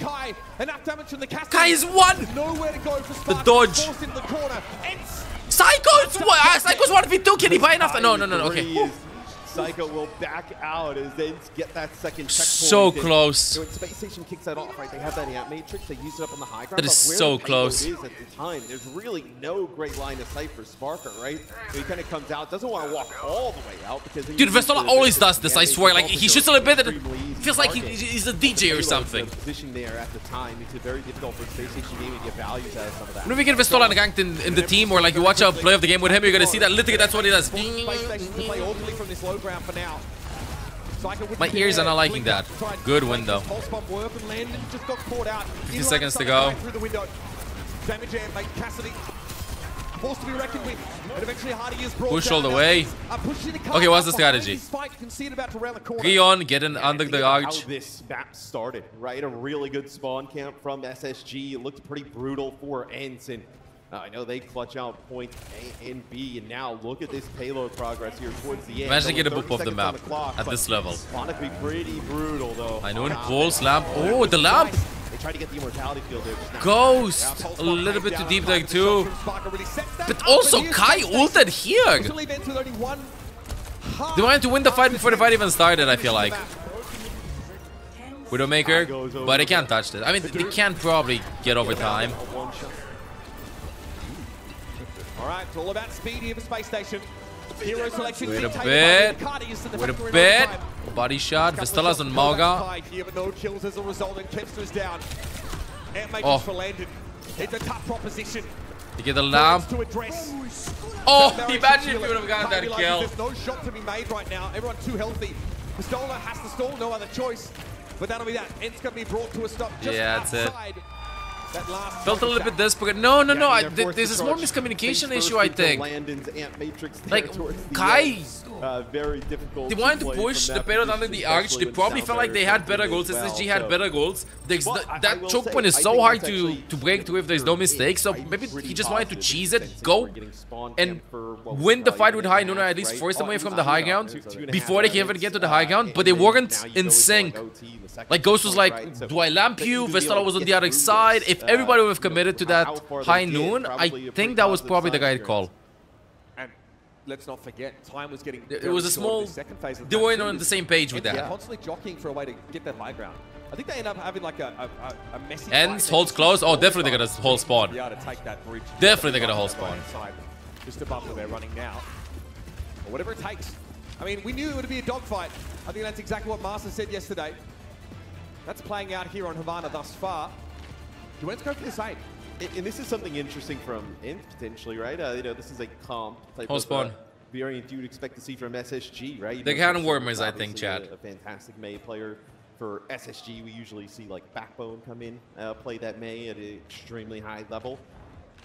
[SPEAKER 2] Kai is one! The dodge. Psycho's 1v2. Can he buy enough? No, okay.
[SPEAKER 3] Psycho will back out as they get that second checkpoint.
[SPEAKER 2] So close.
[SPEAKER 3] When Spacestation kicks that off, right? They have that Ant Matrix. They use it up on the high ground.
[SPEAKER 2] That is so close.
[SPEAKER 3] Is at the time, there's really no great line of sight for Sparker, right? So he kind of comes out, doesn't want to walk all the way out because. Dude,
[SPEAKER 2] Vestola always does this. I swear, like he shoots a little bit. It feels like he's a DJ or something.
[SPEAKER 3] Position there at the time makes it very difficult for Spacestation Gaming to get values out of some of that.
[SPEAKER 2] When we get Vestola ranked in the team, or like you watch a play of the game with him, you're gonna see that literally that's what he does.
[SPEAKER 1] For now.
[SPEAKER 2] My ears are not liking that. Good window. 50 seconds to go. Push all the way. Okay, what's the strategy? Rion getting under the arch.
[SPEAKER 3] How this map started, right? A really good spawn camp from SSG. It looked pretty brutal for Ence, and I know they clutch out point A and B, and now look at this payload progress here towards the end.
[SPEAKER 2] Imagine to get a boop off the map at this level.
[SPEAKER 3] It's going to be pretty brutal, though.
[SPEAKER 2] I know, pulse, lamp. Oh, the lamp!
[SPEAKER 3] They try to get the immortality field there.
[SPEAKER 2] Ghost! A little bit too deep there, too. But also, Kai ulted here! They wanted to win the fight before the fight even started, I feel like. Widowmaker, but they can't touch this. I mean, they can probably get over time.
[SPEAKER 1] Alright, it's all about speed here for Space Station. Hero selection.
[SPEAKER 2] Wait a bit. Body shot. Vistella's on Mauga.
[SPEAKER 1] Here, but no kills as a result, and Kempster's down.
[SPEAKER 2] Oh.
[SPEAKER 1] For Landon. It's a tough proposition.
[SPEAKER 2] You get the lamp.
[SPEAKER 1] To address.
[SPEAKER 2] Oh, imagine if you would have gotten that kill.
[SPEAKER 1] There's no shot to be made right now. Everyone too healthy. Pistola has to stall, no other choice. But that'll be that. Ence going to be brought to a stop just outside. That last
[SPEAKER 2] felt a little bit desperate. No. There's a small miscommunication issue, I think. Like, Kai,
[SPEAKER 3] very difficult.
[SPEAKER 2] they wanted to push the payload under the arch. They probably felt like they had better goals. SSG had better goals. That choke point is so hard to break through if there's no mistake. So maybe he just wanted to cheese it, go and win the fight with High Noon, or at least force them away from the high ground before they can even get to the high ground. But they weren't in sync. Like, Ghost was like, do I lamp you? Vestala was on the other side. If everybody would have committed to that High Noon, I think that was probably the right call.
[SPEAKER 1] And let's not forget, time was getting...
[SPEAKER 2] It was a small... They weren't on the same page with that.
[SPEAKER 1] Constantly jockeying for a way to get that high ground. I think they end up having like a messy...
[SPEAKER 2] Ence holds close. Oh, definitely they're going to hold spawn. Definitely they're going to hold spawn.
[SPEAKER 1] Just above where they're running now. Or whatever it takes. I mean, we knew it would be a dogfight. I think that's exactly what Master said yesterday. That's playing out here on Havana thus far. Do Ence go for the same?
[SPEAKER 3] And this is something interesting from Ence potentially, right? You know, this is a comp type
[SPEAKER 2] of
[SPEAKER 3] variant you would expect to see from SSG, right?
[SPEAKER 2] They're kind of warmers, I think, Chad.
[SPEAKER 3] A fantastic Mei player. For SSG, we usually see like Backbone come in, play that Mei at an extremely high level.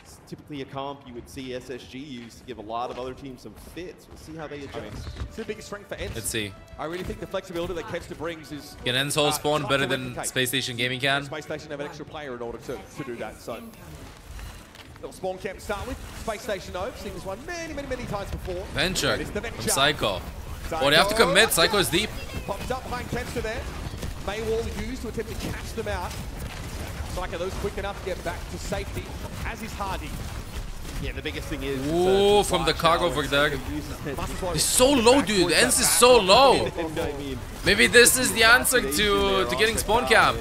[SPEAKER 3] It's typically a comp you would see SSG use to give a lot of other teams some fits. We'll see how they adjust.
[SPEAKER 1] It's the biggest strength for Ence.
[SPEAKER 2] Let's see.
[SPEAKER 1] I really think the flexibility that Kempster brings is...
[SPEAKER 2] Can Ence hold spawn better than Spacestation Gaming can?
[SPEAKER 1] Spacestation have an extra player in order to do that, so... Little spawn camp to start with. Spacestation I've seen this one many times before.
[SPEAKER 2] Venture from Psycho. Oh, they have to commit. Psycho is deep.
[SPEAKER 1] Pops up behind Kempster there. May wall used to attempt to catch them out. Psycho, those quick enough to get back to safety, as is Hardy.
[SPEAKER 3] Yeah, the biggest thing is...
[SPEAKER 2] Ooh, from the cargo over there. It's so low, dude. Ence is so low. Maybe this is the answer to getting spawn camp.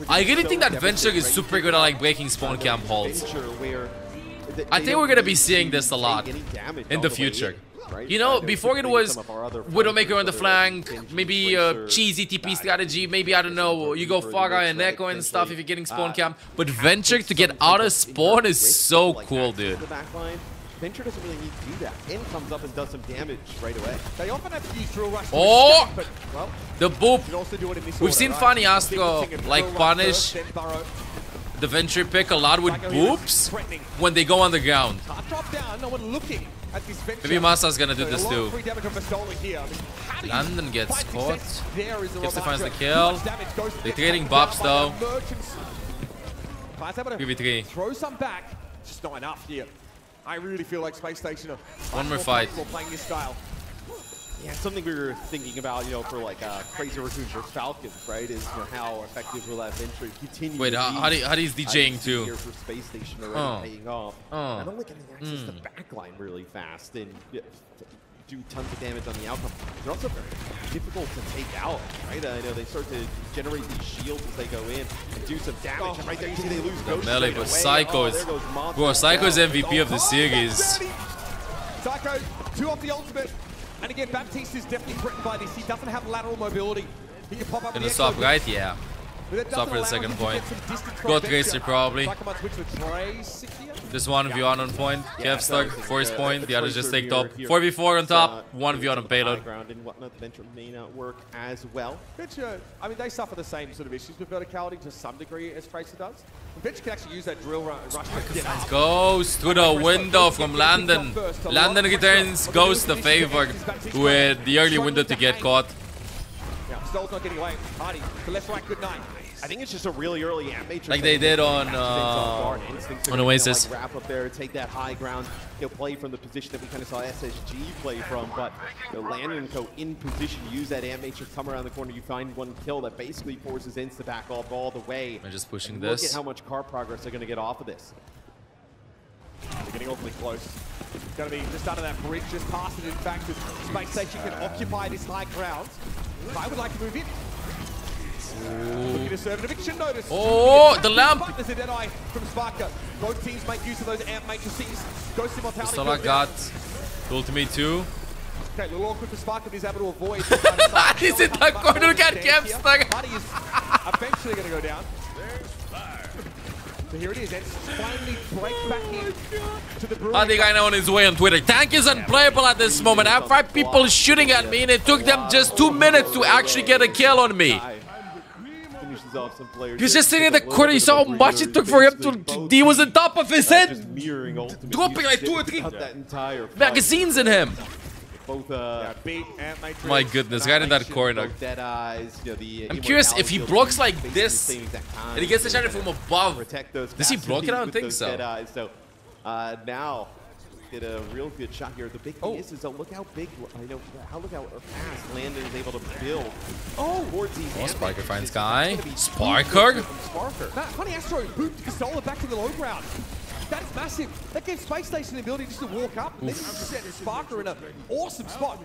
[SPEAKER 2] I really think that Venture is super good at like breaking spawn camp holds. I think we're gonna be seeing this a lot in the future. You know, before it was Widowmaker on the flank, maybe a cheesy TP strategy, maybe, I don't know, you go Farah and Echo and stuff if you're getting spawn camp. But Venture to get out of spawn is so cool, dude.
[SPEAKER 3] Venture doesn't really need to do that. In comes up and does some damage right away.
[SPEAKER 1] They often have to use drill rush.
[SPEAKER 2] Oh!
[SPEAKER 1] But, well,
[SPEAKER 2] the boop. We've seen Funny Astro like punish the Venture pick a lot with boops when they go on the ground.
[SPEAKER 1] Drop down, no one looking.
[SPEAKER 2] Maybe Masa's gonna do this too. London gets caught. Kempster finds the kill. They're trading bops though. 3v3.
[SPEAKER 1] Throw some back. Just not enough here. I really feel like Spacestation are
[SPEAKER 2] one more fight.
[SPEAKER 1] Playing this style.
[SPEAKER 3] Yeah, something we were thinking about, you know, for like Crazy Raccoons versus Falcons, right? Is, you know, how effective will that Venture continue?
[SPEAKER 2] Wait, Hardy's DJing too.
[SPEAKER 3] For Space Station already paying off. And only getting access to backline really fast and do tons of damage on the outcome. They're also very difficult to take out, right? You know, they start to generate these shields as they go in and do some damage. And right there, you see they lose Ghost.
[SPEAKER 2] Melee, but Psycho is... Bro, Psycho is MVP of the series.
[SPEAKER 1] Psycho, 2 off the ultimate. And again, Baptiste is definitely threatened by this. He doesn't have lateral mobility. He can pop up.
[SPEAKER 2] Gonna stop right? Yeah. Stop for the second point. Got Tracer probably. This 1v1 on point. Kev stuck, first point. The others just take top. 4v4 on top. 1v1 on payload.
[SPEAKER 3] Venture may not work as well.
[SPEAKER 1] Venture, I mean, they suffer the same sort of issues with verticality to some degree as Tracer does. Venture can actually use that drill rush.
[SPEAKER 2] Goes through the window from Landon. Landon returns, goes the favor with the early window to get caught.
[SPEAKER 1] Yeah, Stoll's not getting away. Hardy, the left, right, good night.
[SPEAKER 3] I think it's just a really early Matrix.
[SPEAKER 2] Like they did on Oasis.
[SPEAKER 3] Wrap up there, take that high ground. He'll play from the position that we kind of saw SSG play from, but Landon and co in position, use that Matrix, come around the corner, you find one kill that basically forces Ence to back off all the way.
[SPEAKER 2] I'm just pushing
[SPEAKER 3] Look
[SPEAKER 2] this.
[SPEAKER 3] at how much car progress they're going to get off of this.
[SPEAKER 1] They're getting awfully close. It's going to be just under that bridge, just past it. In fact, Space Station can occupy this high ground. I would like to move in. Looking to serve an eviction notice.
[SPEAKER 2] Oh, the lamp!
[SPEAKER 1] There's a Deadeye from Sparker. Both teams make use of those amp matrices. Ghost Immortality.
[SPEAKER 2] Pistola got ultimate too.
[SPEAKER 1] Okay, a little awkward for Spark, but he's able to avoid.
[SPEAKER 2] He's in the corner, look at Kevster.
[SPEAKER 1] Buddy is eventually going to go down. So here it is, Ence finally breaks back in to the Brewing.
[SPEAKER 2] I think I know on his way on Twitter. Tank is unplayable at this moment. I have 5 people shooting at me, and it took them just 2 minutes to actually get a kill on me. He's just sitting in the corner. You saw how much it took for him to. He was on top of his head, dropping like 2 or 3 magazines in him. My goodness, right in that corner. I'm curious if he blocks like this and he gets the shot from above. Does he block it? I don't think so.
[SPEAKER 3] Now get a real good shot here. The big thing is look how big, look how fast Landon is able to build. Towards these
[SPEAKER 2] Sparker finds guy. Sparker?
[SPEAKER 1] Funny Astro booped Casola back to the low ground. That is massive. That gives Spacestation the ability just to walk up and then set Sparker in an awesome spot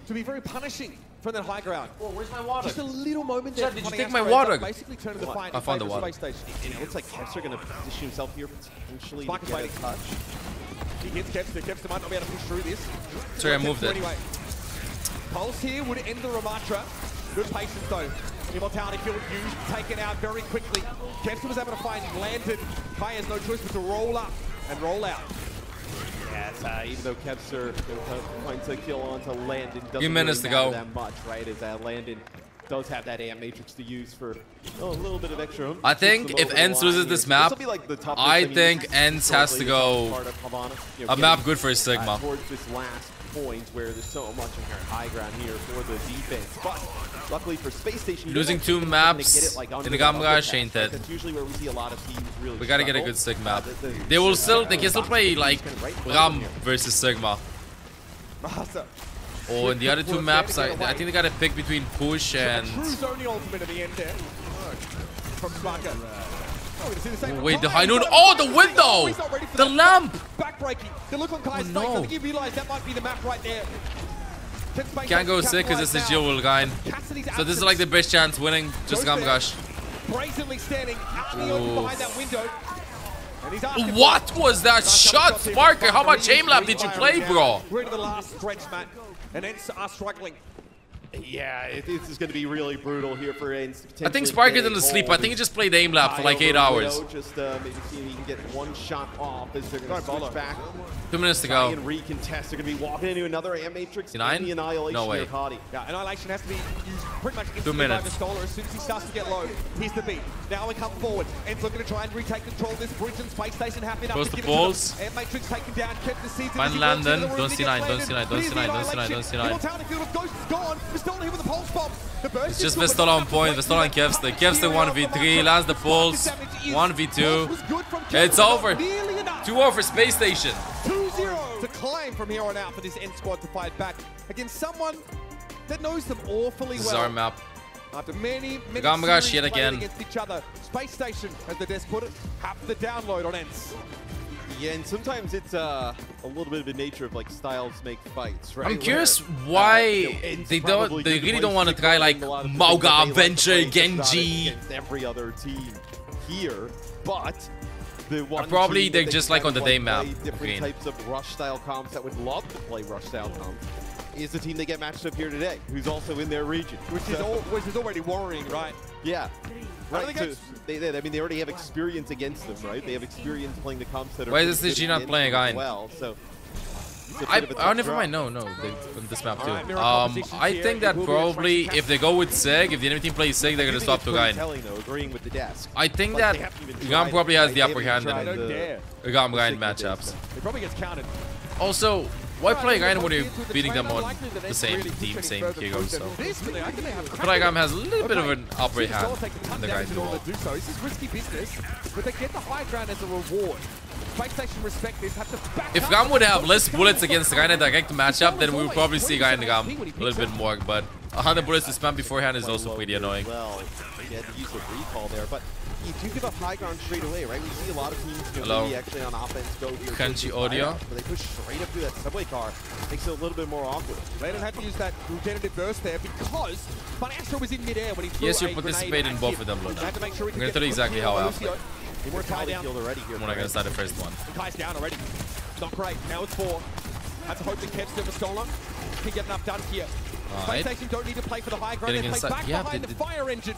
[SPEAKER 1] to be very punishing from that high ground.
[SPEAKER 2] Where's my water?
[SPEAKER 1] Just a little moment there.
[SPEAKER 2] Did you take my water?
[SPEAKER 1] Basically turning the fight.
[SPEAKER 2] I found the water.
[SPEAKER 3] And it looks like Kevster going to position himself here potentially
[SPEAKER 1] Sparker's
[SPEAKER 3] to get a touch.
[SPEAKER 1] He hits Kevster. Kevster might not be able to push through this.
[SPEAKER 2] Sorry, I moved it.
[SPEAKER 1] Anyway, Pulse here would end the Ramatra. Good patience though. Immortality field used, taken out very quickly. Kevster was able to find Landon. Kai has no choice but to roll up and roll out.
[SPEAKER 3] Yes, even though Kevster finds a kill onto Landon, doesn't
[SPEAKER 2] Few minutes
[SPEAKER 3] really
[SPEAKER 2] to go.
[SPEAKER 3] matter that much, right? As Landon does have that amp matrix to use for a little bit of extra.
[SPEAKER 2] I think if Ence loses this map, I think Ence has to go a map good for his Sigma.
[SPEAKER 3] Towards this last point where there's so much inherent high ground here for the defense, but luckily for Spacestation,
[SPEAKER 2] losing 2 maps in the Gamgash ain't that.
[SPEAKER 3] That's usually where we see a lot of teams really.
[SPEAKER 2] We gotta get a good Sig map. They can still play like Ram versus Sigma. Oh, and the other 2 maps, I think they gotta pick between push and. Wait, the high noon. Oh, the window! The lamp!
[SPEAKER 1] Backbreaking. The look on Kai's face. I think you realize that might be the map right there.
[SPEAKER 2] Can't go sick because it's the Jewel guy. So this is like the best chance winning. Just Gamgash.
[SPEAKER 1] Brazenly standing out in the open behind that window.
[SPEAKER 2] What was that shot, Sparker? How much aim lab did you play, bro?
[SPEAKER 1] We're into the last stretch, Matt. And Ence are struggling.
[SPEAKER 3] Yeah, this is going to be really brutal here for Ence.
[SPEAKER 2] I think Sparker didn't sleep. I think he just played aim lab for like 8 hours.
[SPEAKER 3] Just maybe see if he can get 1 shot off as they're going to switch back.
[SPEAKER 2] 2 minutes to go.
[SPEAKER 3] And recontest. They're going to be walking into another amp matrix.
[SPEAKER 2] The Annihilation. No way.
[SPEAKER 1] Yeah, Annihilation has to be used pretty much
[SPEAKER 2] 2 minutes.
[SPEAKER 1] by Stoller as soon as he starts to get low. Here's the beat. Now we come forward. Ence looking to try and retake control of this bridge, and Spacestation happy enough to give
[SPEAKER 2] balls.
[SPEAKER 1] it to amp matrix taken down. Kept the seeds.
[SPEAKER 2] Find Landon. Don't see 9. Don't see 9. Don't see 9. Don't see 9. Don't see 9.
[SPEAKER 1] Immortality field of Ghost is gone. Stoller here with the pulse bomb.
[SPEAKER 2] It's just Vestola on point. Vestola and Kevster. Kevster 1v3. Lands the pulse. 1v2. It's over. 2-0 for Spacestation.
[SPEAKER 1] 2-0 to climb from here on out for this Ence squad to fight back against someone that knows them awfully well.
[SPEAKER 2] This is our map.
[SPEAKER 1] After many
[SPEAKER 2] Gamgash yet again
[SPEAKER 1] against each other, Spacestation, as the desk put it, have the download on Ence.
[SPEAKER 3] Yeah, and sometimes it's a little bit of the nature of like styles make fights, right?
[SPEAKER 2] I'm curious why they really don't want to try like Mauga, Venture, Genji.
[SPEAKER 3] Against every other team here, but the one
[SPEAKER 2] probably they're just like on the day map.
[SPEAKER 3] Different types of rush style comps that would love to play rush style comps is the team they get matched up here today, who's also in their region,
[SPEAKER 1] which is already worrying, right?
[SPEAKER 3] Yeah. Right, so I mean, they already have experience against them, right? They have experience playing the comps that are.
[SPEAKER 2] Why is this G not playing again?
[SPEAKER 3] Well, so.
[SPEAKER 2] Oh, never mind. No, on this map too. I think that probably if they go with Sig, if the enemy team plays Sig, they're gonna stop to Gain. I think that Gam probably has the upper hand in the Gam Gain matchups.
[SPEAKER 1] He probably gets counted.
[SPEAKER 2] Also, why play Gain when you're beating them on the same team, same Kigo? So I feel like Gam has a little bit of an upper hand in the Gain duel.
[SPEAKER 1] This is risky business, but they get the high ground as a reward.
[SPEAKER 2] If Gam would have less bullets against the Gain in a direct matchup, then we would probably see Gain and Gam a little bit more. But 100 bullets to spam beforehand is also pretty annoying.
[SPEAKER 3] Well, he had to use a recall there, but you do give up high ground straight away, right? We see a lot of teams maybe actually on offense go here.
[SPEAKER 2] Kanchi audio.
[SPEAKER 3] But they push straight up through that subway car. Makes it a little bit more awkward.
[SPEAKER 1] They don't have to use that regenerative burst there because Financial was in midair when he threw
[SPEAKER 2] yes, you participate in both of them, Luna. I'm going to tell you exactly how I play.
[SPEAKER 3] We're tied down already here.
[SPEAKER 2] When I gonna start the first one.
[SPEAKER 1] Kai's down already. Not great. Now it's 4. Had to hope that Kev's still for Stoller. can get enough done here. Spacestation don't need to play for the high ground. They play back behind the fire engine.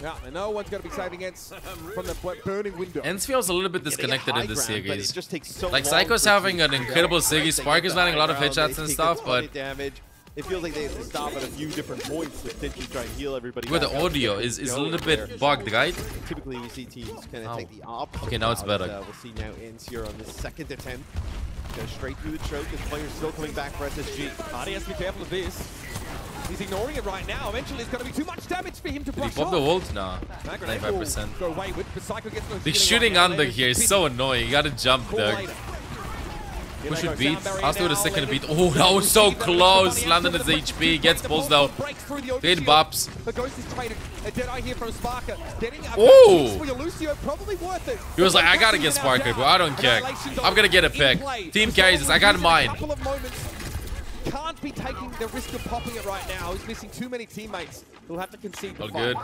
[SPEAKER 1] Yeah, and no one's going to be saving Ence from the burning window.
[SPEAKER 2] Ence feels a little bit disconnected in this series.
[SPEAKER 3] Just takes so
[SPEAKER 2] like, Psycho's having an incredible series. Spark is landing a lot of headshots and stuff, but
[SPEAKER 3] it feels like they have to stop at a few different points to potentially try and heal everybody.
[SPEAKER 2] Where the audio is a little bit bugged, right?
[SPEAKER 3] Typically, we see teams kind of take the opposite.
[SPEAKER 2] Okay, now it's better.
[SPEAKER 3] We'll see now Ence here on the second attempt. Go straight through the choke. This player's still coming back for SSG.
[SPEAKER 1] Hardy has to be careful of this. He's ignoring it right now. Eventually, it's going to be too much damage for him to brush off.
[SPEAKER 2] Did he pop the ult? Nah, 95%.
[SPEAKER 1] Go wayward, but Psycho gets no
[SPEAKER 2] the shooting under here is so annoying. You gotta jump there. Push with beat. Has to do the second beat. Oh, that was so close. Landed his HP. Gets pulls though. Trade bops. Oh! He was like, I gotta get Sparker, bro. I don't care. I'm gonna get a pick. Team carries this. I got mine.
[SPEAKER 1] Can't be taking the risk of popping it right now. He's missing too many teammates. He'll have to concede the fight.
[SPEAKER 2] Good.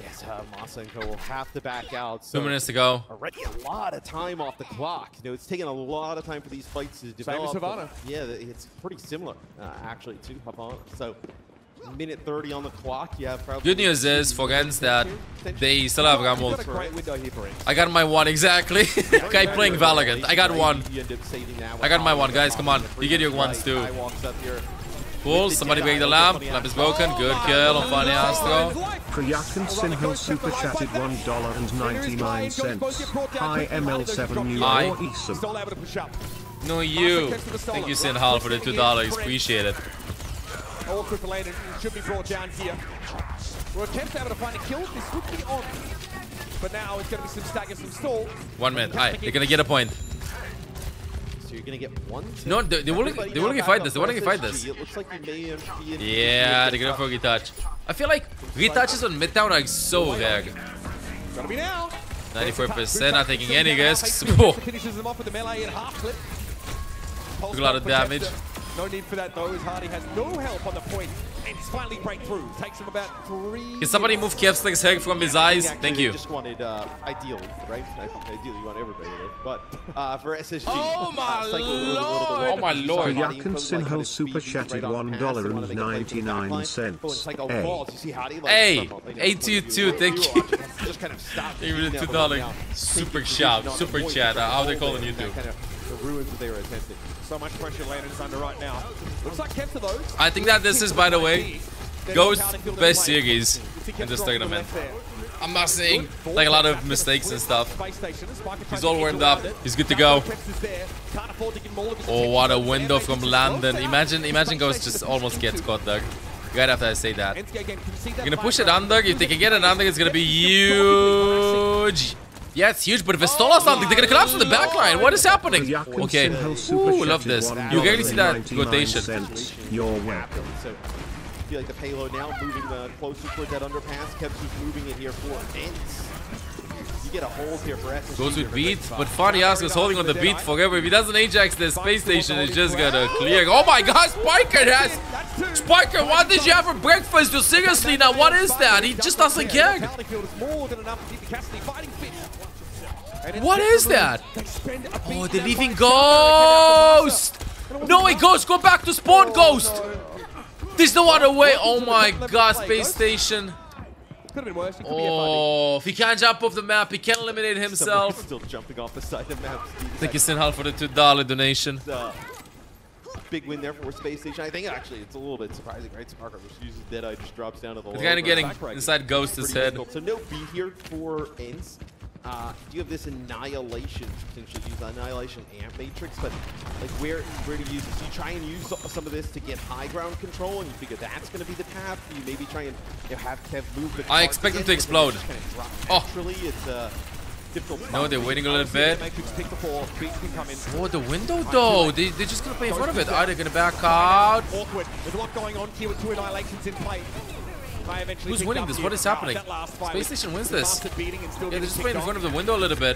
[SPEAKER 3] Yes, Masenko will have to back out.
[SPEAKER 2] So 2 minutes to go.
[SPEAKER 3] Already a lot of time off the clock. You know, it's taking a lot of time for these fights to develop.
[SPEAKER 1] Same as Havana.
[SPEAKER 3] Yeah, it's pretty similar, actually, to Havana. So, minute 30 on the clock. You have probably.
[SPEAKER 2] Good news is for Ence that they still have Ramul. I got my one, exactly. Guy playing Valorant. I got one. I got my one, guys. Come on. You get your ones too. Cool. Somebody break the lamp. Lamp is broken. Good kill on Funny Astro.
[SPEAKER 4] Prayakan Sinhil super chatted $1.99. Hi ML7 New York Isam.
[SPEAKER 2] No, you. Thank you, Sinhal, for the $2. Appreciate it.
[SPEAKER 1] Awkward for later. Should be brought down here. We're attempting to find a kill. This would be on. But now it's going to be some stagger, some stall.
[SPEAKER 2] 1 minute. Alright, they're going to get a point.
[SPEAKER 3] So you're going to get one.
[SPEAKER 2] No, they will fight this. They want to fight this.
[SPEAKER 3] It looks like you may be in.
[SPEAKER 2] Yeah, they're going to go for retouch. I feel like retouches on mid town are so rare.
[SPEAKER 1] Gotta be now.
[SPEAKER 2] 94%, not taking any risks. Finishes
[SPEAKER 1] them off with the melee and half clip.
[SPEAKER 2] Took a lot of damage.
[SPEAKER 1] No need for that though, as Hardy has no help on the point. And he's finally break through. Takes him about 3.
[SPEAKER 2] Can somebody move Kevslick's head from his eyes? Thank you.
[SPEAKER 3] Just wanted, ideally, right? Ideally, you want everybody to live. But for SSG,
[SPEAKER 2] oh my lord! Oh my lord!
[SPEAKER 4] Prayakan Sinhil super chatted $1.99.
[SPEAKER 2] Hey, 822, thank you. Even $2 super shout, super chat. How they calling you too?
[SPEAKER 3] The ruins that they were attempting.
[SPEAKER 1] So much pressure landed under right now. Looks like kept to those.
[SPEAKER 2] I think that this is, by the way, Ghost best series in this tournament. I'm not saying like a lot of mistakes and stuff. He's all warmed up. He's good to go. Oh, what a window from Landon. Imagine Ghost just almost gets caught there. Right after I say that. You're gonna push it under. If they can get it under, it's gonna be huge. Yeah, it's huge, but if it's stall or something, they're gonna collapse on the backline. What is happening? Okay. Ooh, love this. You rarely see that rotation.
[SPEAKER 4] You're welcome.
[SPEAKER 3] So, I feel like the payload now moving closer towards that underpass. Keps just moving it here for Ence. You get a hold here for SSG.
[SPEAKER 2] Goes with beat, but Fadias is holding on the beat forever. If he doesn't Ajax, the space station is just gonna clear. Oh my god, Spiker has... Spiker, what did you have for breakfast? You're seriously now, what is that? He just doesn't care. What is that? Oh, they're leaving Ghost! No way, Ghost, go back to spawn, Ghost! There's no other way. Oh my god, Space Station. Oh, if he can't jump off the map, he can't eliminate himself.
[SPEAKER 3] Still jumping off the side of the map.
[SPEAKER 2] Thank you, Sinhal, for the $2 donation.
[SPEAKER 3] Big win there for Space Station. I think actually it's a little bit surprising, right? Sparker just uses Deadeye, just drops down to the low.
[SPEAKER 2] He's kind of getting inside Ghost's head.
[SPEAKER 3] So no B here for Ence. You have this Annihilation, potentially use Annihilation and Matrix, but like where do you use this? Do you try and use some of this to get high ground control, and you figure that's going to be the path? Do you maybe try and have Kev move the
[SPEAKER 2] I expect him to explode.
[SPEAKER 3] Oh, it's difficult.
[SPEAKER 2] No, they're waiting a little bit. Oh, the window though. They're just going to play in front of it. Are they going to back out?
[SPEAKER 1] Awkward. There's a lot going on here with 2 Annihilations in play.
[SPEAKER 2] Who's winning this? What is happening? Space Station wins this. Yeah, they're just playing in front of the window a little bit.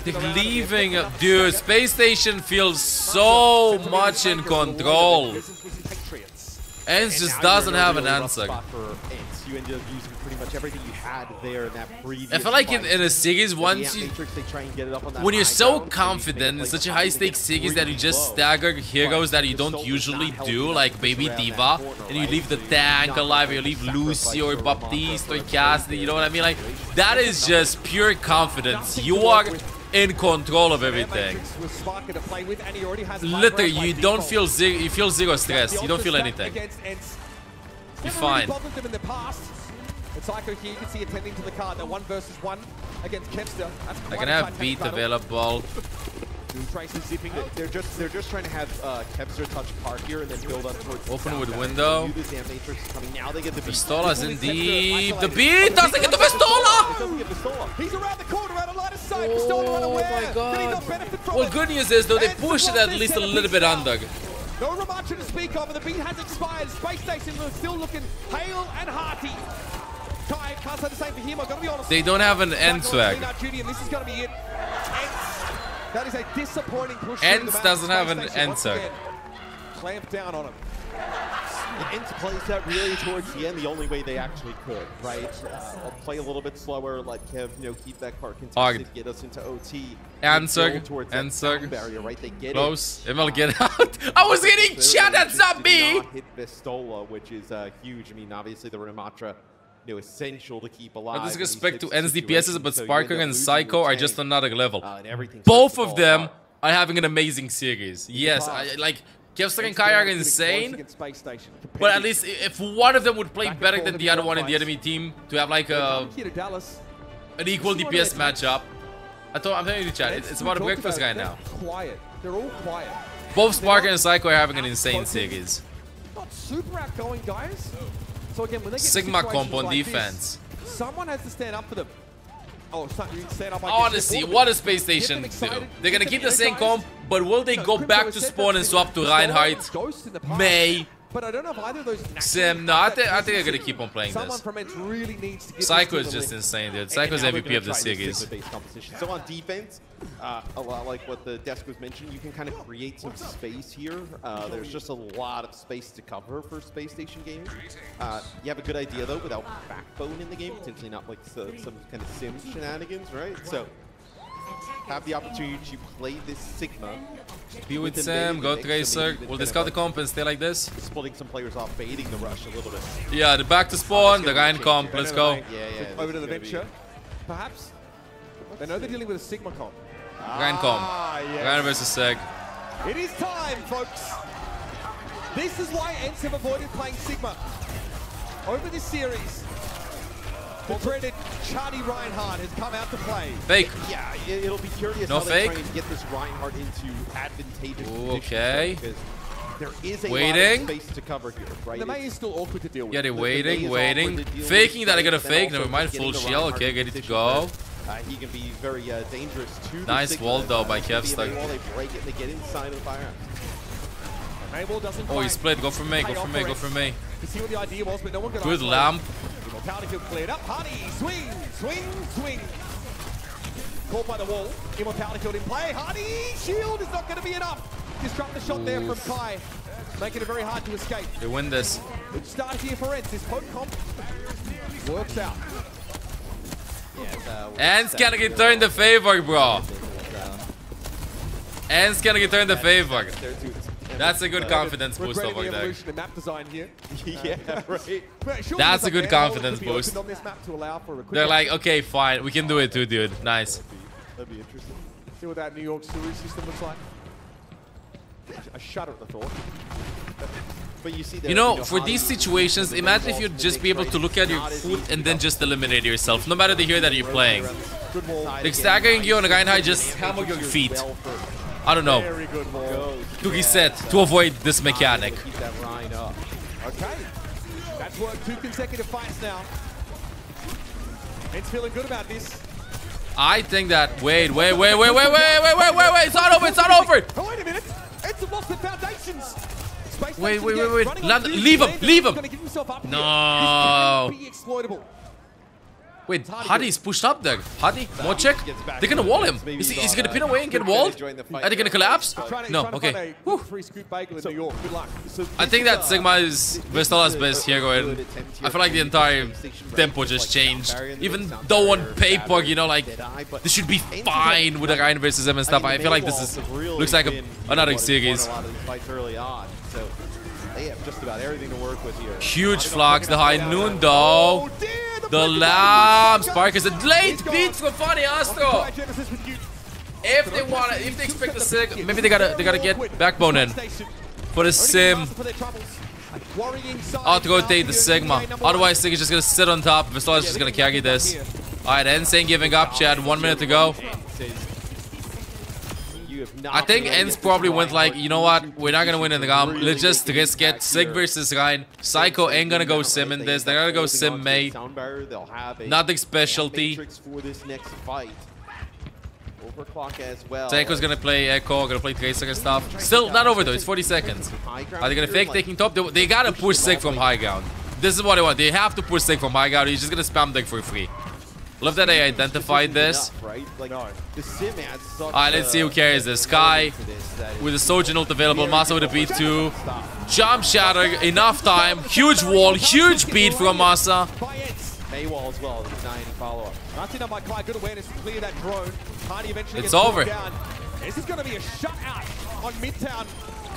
[SPEAKER 2] They're leaving. Dude, Space Station feels so much in control. Ence just doesn't have an answer.
[SPEAKER 3] you ended up using pretty much everything you had there in that previous
[SPEAKER 2] I feel like
[SPEAKER 3] fight.
[SPEAKER 2] in a series, once you,
[SPEAKER 3] Matrix, they try and get it up on that
[SPEAKER 2] when you're
[SPEAKER 3] high
[SPEAKER 2] so
[SPEAKER 3] ground,
[SPEAKER 2] confident in such a high-stakes series that you just stagger heroes that you don't usually do, like Baby Diva, and you leave the tank alive, or you leave Lucy or Baptiste or Cassidy, you know what I mean? Like, that is just pure confidence. You are in control of everything. Literally, you don't feel zero, you feel zero stress. You don't feel anything. You're fine.
[SPEAKER 1] And Psycho here, you can see attending to the card. They're 1 versus 1 against Kempster.
[SPEAKER 2] I can have beat available.
[SPEAKER 3] Zipping. They're just trying to have Kempster touch Park here and then build up towards
[SPEAKER 2] open with window.
[SPEAKER 3] Now they get the
[SPEAKER 2] Pistola's in deep. The beat doesn't get the Pistola!
[SPEAKER 1] He's around the corner, out of line of sight. Pistola unaware.
[SPEAKER 2] Oh my god.
[SPEAKER 1] Did he not benefit from
[SPEAKER 2] Well, good news is though, they push it at least a little bit under.
[SPEAKER 1] No Ramacha to speak of, and the beat has expired. Space Station still looking hale and hearty. Kai can't say the same for him, I've got to be honest.
[SPEAKER 2] They don't have an Ence swag.
[SPEAKER 1] This is going to be it. That is a disappointing push.
[SPEAKER 2] Ence doesn't have an Ence swag.
[SPEAKER 1] Clamp down on him.
[SPEAKER 3] Ence plays that really towards the end, the only way they actually could, right? I'll play a little bit slower, let Kev, keep that card contested, get us into OT.
[SPEAKER 2] Answer,
[SPEAKER 3] barrier, right? They get
[SPEAKER 2] close. It will get out. I was hitting chat, that's not me.
[SPEAKER 3] Hit Pistola, which is huge. I mean, obviously the Ramatra, essential to keep alive.
[SPEAKER 2] With respect to Ence DPSs, but Sparker and Psycho are just another level. Both of them are having an amazing series. Yes, like. Kevster and Kai are insane, but at least if one of them would play better than the other one in the enemy team to have like an equal DPS matchup. I'm telling you the chat, it's about a breakfast guy now.
[SPEAKER 1] They're all quiet.
[SPEAKER 2] Both Sparker and Psycho are having an insane series.
[SPEAKER 1] Not super outgoing guys. So again, when they get
[SPEAKER 2] Sigma comp on
[SPEAKER 1] like
[SPEAKER 2] defense.
[SPEAKER 1] This, someone has to stand up for them. Oh, stand up.
[SPEAKER 2] Honestly, what does Space Station do? They're gonna keep the same comp, but will they go back to spawn and swap to Reinhardt, May,
[SPEAKER 1] but I don't know if either of those
[SPEAKER 2] Sim? No, I think they're gonna keep on playing this.
[SPEAKER 1] Really needs to
[SPEAKER 2] Psycho is just insane, dude. Psycho's MVP of the series.
[SPEAKER 3] So on defense, a lot like what the desk was mentioning, you can kind of create some space here. There's just a lot of space to cover for Space Station games. You have a good idea though, without backbone in the game, potentially not like some kind of sim shenanigans, right? So have the opportunity to play this Sigma.
[SPEAKER 2] Be with Sam, go Tracer. We'll discard the comp and stay like this.
[SPEAKER 3] Splitting some players off, baiting the rush a little bit.
[SPEAKER 2] Yeah, the back to spawn, the Ryan comp, let's go.
[SPEAKER 3] Yeah.
[SPEAKER 1] Over to the venture, perhaps. They know they're dealing with a Sigma comp.
[SPEAKER 2] Ryan comp.
[SPEAKER 1] Yes.
[SPEAKER 2] Ryan versus Seg.
[SPEAKER 1] It is time, folks. This is why Ence have avoided playing Sigma. Over this series, the dreaded Charlie Reinhardt has come out to play.
[SPEAKER 2] Fake.
[SPEAKER 3] Yeah, it'll be curious how they try and get this Reinhardt into advantageous positions.
[SPEAKER 2] Okay.
[SPEAKER 3] There is a
[SPEAKER 2] waiting.
[SPEAKER 3] lot of space to cover here, right?
[SPEAKER 1] The May is still awkward to deal with.
[SPEAKER 2] Yeah, they're waiting. Faking that I got a fake. Never mind, full shield. Okay, ready to go.
[SPEAKER 3] He can be very dangerous too.
[SPEAKER 2] Nice wall though by Kevster.
[SPEAKER 3] They break it, they get inside of the fire.
[SPEAKER 2] Oh, he split. Go for me. Go for me. Go for me.
[SPEAKER 1] You see what the idea was, but no one got
[SPEAKER 2] good lamp.
[SPEAKER 1] Immortality field cleared up. Hardy, swing. Caught by the wall. Immortality field in play. Hardy, shield is not going to be enough. Disrupt the shot there from Kai, making it very hard to escape.
[SPEAKER 2] They win this.
[SPEAKER 1] Good start here for Ence. This poke comp works out.
[SPEAKER 2] Ence gonna return the favor, bro. Ence gonna return the favor. That's a good confidence boost over there.
[SPEAKER 1] The map design here.
[SPEAKER 3] Yeah, right.
[SPEAKER 2] That's a good confidence boost. They're like, okay, fine, we can do it too, dude. Nice.
[SPEAKER 3] That'd be interesting.
[SPEAKER 1] See what that New York series system looks like. I shudder at the thought.
[SPEAKER 3] But you see,
[SPEAKER 2] for these situations, imagine if you'd just be able to look at your foot and then just eliminate yourself, no matter the hero that you're playing. Like staggering you on a Reinhardt, just hammer your feet. I don't know. To reset, to avoid this mechanic.
[SPEAKER 1] Okay. That's worked 2 consecutive fights now. It's feeling good about this.
[SPEAKER 2] I think that. Wait. It's not over. It's not over.
[SPEAKER 1] Oh, wait a minute. It's lost the foundations.
[SPEAKER 2] Wait. Leave him. No. Wait, Hadi's pushed up there. Hadi, more check. They're gonna wall him. He's gonna pin away and get walled. Are they gonna collapse? No, okay. I think that Sigma is Vestala's best hero, and I feel like the entire tempo just changed. Even though on paper, you know, like, this should be fine with the Ryan versus him and stuff. I feel like this is looks like another series.
[SPEAKER 3] They have just about everything to work with here.
[SPEAKER 2] Huge flux, the high noon though. The lamb Spark is a late beat from Funny Astro. If they expect the sig, maybe they gotta get Backbone in for the sim. Auto rotate the Sigma. Otherwise, Sig is just gonna sit on top. Vistala is just gonna carry this. Alright, Ence ain't giving up, Chad. 1 minute to go. I think Ence probably went like, you know what, we're not gonna win in the round. Let's just risk it. Sig versus Ryan. Psycho ain't gonna go sim in this. They're gonna go sim May. Nothing specialty. Psycho's gonna play Echo, gonna play Tracer and stuff. Still not over though, it's 40 seconds. Are they gonna fake taking top? They gotta push Sig from high ground. This is what they want. They have to push Sig from high ground. He's just gonna spam Dig for free. Love that they identified this. Alright, let's see who carries this. Sky with the Sojourn ult available. Masa with a beat too. Jump shatter, enough time. Huge wall, huge beat from Masa.
[SPEAKER 3] Maywall as well, denying follow-up.
[SPEAKER 1] Good awareness to clear that drone.
[SPEAKER 2] It's over.
[SPEAKER 1] This is going to be a shutout on Midtown.